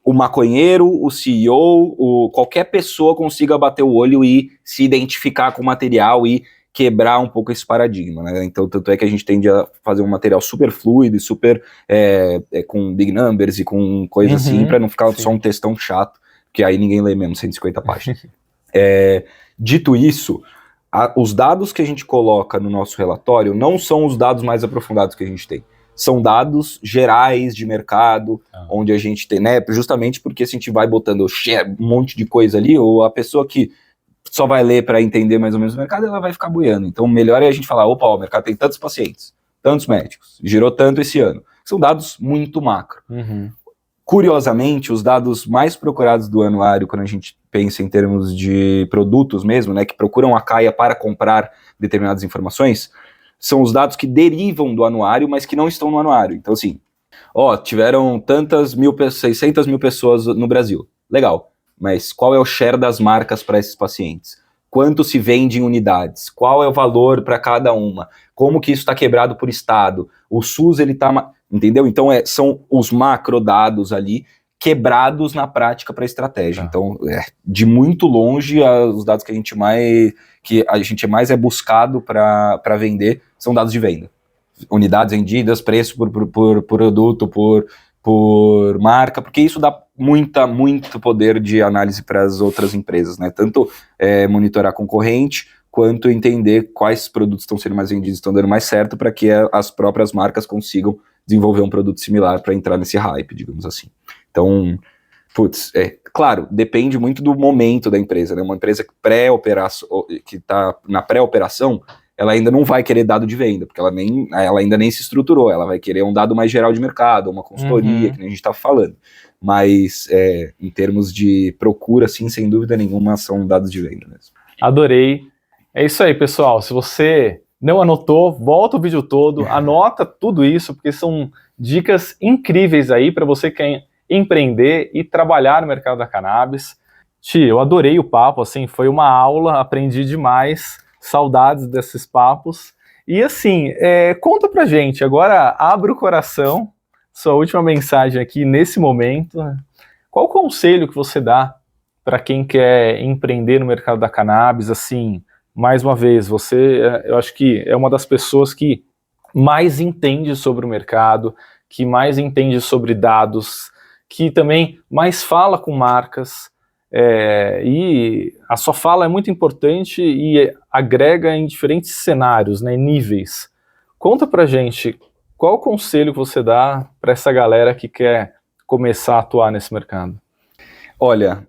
o maconheiro, o CEO, qualquer pessoa consiga bater o olho e se identificar com o material e quebrar um pouco esse paradigma, né? Então, tanto é que a gente tende a fazer um material super fluido e super com big numbers e com coisa assim, para não ficar só um textão chato, que aí ninguém lê mesmo, 150 páginas. Dito isso, os dados que a gente coloca no nosso relatório não são os dados mais aprofundados que a gente tem. São dados gerais de mercado, onde a gente tem, né? Justamente porque se a gente vai botando um monte de coisa ali, ou a pessoa que só vai ler para entender mais ou menos o mercado, ela vai ficar boiando. Então, melhor é a gente falar, opa, o mercado tem tantos pacientes, tantos médicos, girou tanto esse ano. São dados muito macro. Curiosamente, os dados mais procurados do anuário, quando a gente pensa em termos de produtos mesmo, né, que procuram a Caia para comprar determinadas informações, são os dados que derivam do anuário, mas que não estão no anuário. Então, assim, tiveram 600 mil pessoas no Brasil. Legal, mas qual é o share das marcas para esses pacientes? Quanto se vende em unidades? Qual é o valor para cada uma? Como que isso está quebrado por estado? O SUS, ele está... Entendeu? Então, são os macrodados ali quebrados na prática para a estratégia. Então, de muito longe, os dados que a gente mais é buscado para vender são dados de venda. Unidades vendidas, preço por produto, por marca, porque isso dá muito poder de análise para as outras empresas, né? Tanto monitorar concorrente, quanto entender quais produtos estão sendo mais vendidos, estão dando mais certo, para que as próprias marcas consigam desenvolver um produto similar para entrar nesse hype, digamos assim. Então, claro, depende muito do momento da empresa, né? Uma empresa que está na pré-operação, ela ainda não vai querer dado de venda, porque ela ainda nem se estruturou, ela vai querer um dado mais geral de mercado, uma consultoria, que nem a gente está falando. Mas, em termos de procura, sim, sem dúvida nenhuma, são dados de venda mesmo. Adorei. É isso aí, pessoal. Se você não anotou, volta o vídeo todo, anota tudo isso, porque são dicas incríveis aí para você que quer empreender e trabalhar no mercado da cannabis. Ti, eu adorei o papo, assim, foi uma aula, aprendi demais, saudades desses papos. E assim, conta pra gente, agora abre o coração, sua última mensagem aqui nesse momento. Qual o conselho que você dá para quem quer empreender no mercado da cannabis, assim... Mais uma vez, eu acho que é uma das pessoas que mais entende sobre o mercado, que mais entende sobre dados, que também mais fala com marcas, e a sua fala é muito importante e agrega em diferentes cenários, né, níveis. Conta pra gente, qual o conselho que você dá para essa galera que quer começar a atuar nesse mercado? Olha,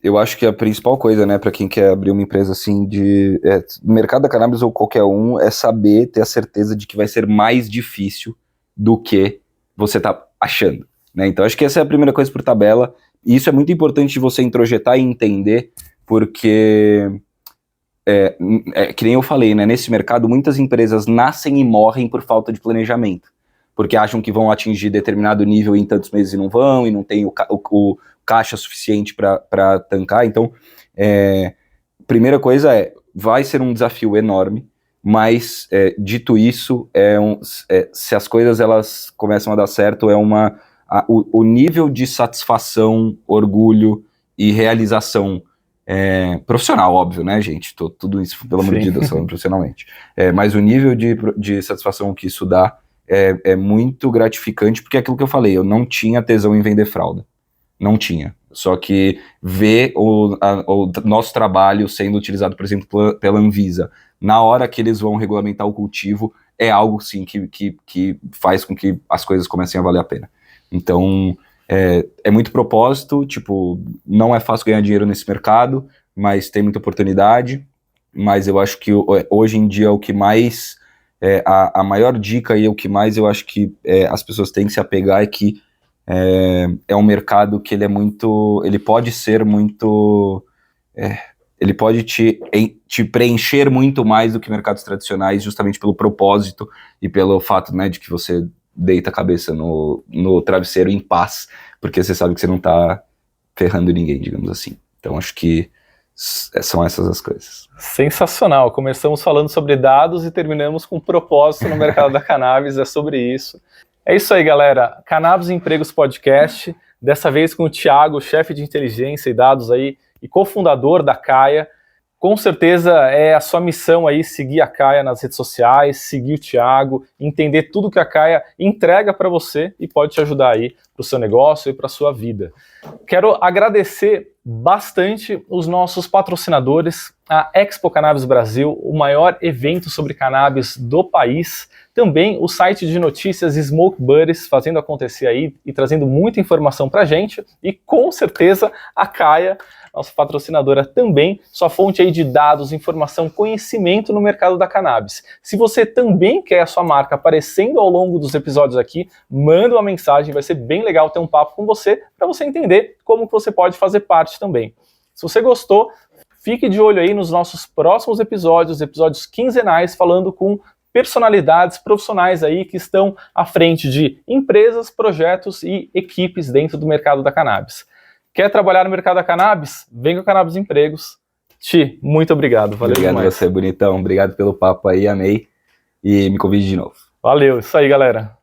eu acho que a principal coisa, né, para quem quer abrir uma empresa assim de mercado da cannabis ou qualquer um, é saber, ter a certeza de que vai ser mais difícil do que você tá achando, né? Então acho que essa é a primeira coisa por tabela, e isso é muito importante de você introjetar e entender, porque que nem eu falei, né? Nesse mercado, muitas empresas nascem e morrem por falta de planejamento, porque acham que vão atingir determinado nível em tantos meses e não vão, e não tem o caixa suficiente para tancar. Então, primeira coisa vai ser um desafio enorme, mas, dito isso, se as coisas elas começam a dar certo, o nível de satisfação, orgulho e realização profissional, óbvio, né, gente? Tudo isso, pelo amor de Deus, falando profissionalmente. Mas o nível de satisfação que isso dá é muito gratificante, porque é aquilo que eu falei, eu não tinha tesão em vender fralda. Não tinha. Só que ver o nosso trabalho sendo utilizado, por exemplo, pela Anvisa, na hora que eles vão regulamentar o cultivo, é algo, sim, que faz com que as coisas comecem a valer a pena. Então, é muito propósito, tipo, não é fácil ganhar dinheiro nesse mercado, mas tem muita oportunidade, mas eu acho que hoje em dia o que mais, a maior dica e o que mais eu acho que as pessoas têm que se apegar é que é um mercado que ele pode ser muito, ele pode te preencher muito mais do que mercados tradicionais, justamente pelo propósito e pelo fato, né, de que você deita a cabeça no travesseiro em paz, porque você sabe que você não tá ferrando ninguém, digamos assim. Então acho que são essas as coisas. Sensacional, começamos falando sobre dados e terminamos com propósito no mercado da cannabis, é sobre isso. É isso aí, galera. Cannabis Empregos Podcast, dessa vez com o Thiago, chefe de inteligência e dados aí e cofundador da Caia. Com certeza é a sua missão aí seguir a Caia nas redes sociais, seguir o Thiago, entender tudo que a Caia entrega para você e pode te ajudar aí para o seu negócio e para a sua vida. Quero agradecer bastante os nossos patrocinadores, a Expo Cannabis Brasil, o maior evento sobre cannabis do país, também o site de notícias Smoke Buddies, fazendo acontecer aí e trazendo muita informação pra gente, e com certeza a Caia, nossa patrocinadora também, sua fonte aí de dados, informação, conhecimento no mercado da cannabis. Se você também quer a sua marca aparecendo ao longo dos episódios aqui, manda uma mensagem, vai ser bem legal ter um papo com você, para você entender como você pode fazer parte também. Se você gostou, fique de olho aí nos nossos próximos episódios quinzenais, falando com personalidades profissionais aí que estão à frente de empresas, projetos e equipes dentro do mercado da cannabis. Quer trabalhar no mercado da cannabis? Vem com a Cannabis Empregos. Ti, muito obrigado. Valeu demais. Obrigado a você, bonitão. Obrigado pelo papo aí, amei. E me convide de novo. Valeu, isso aí, galera.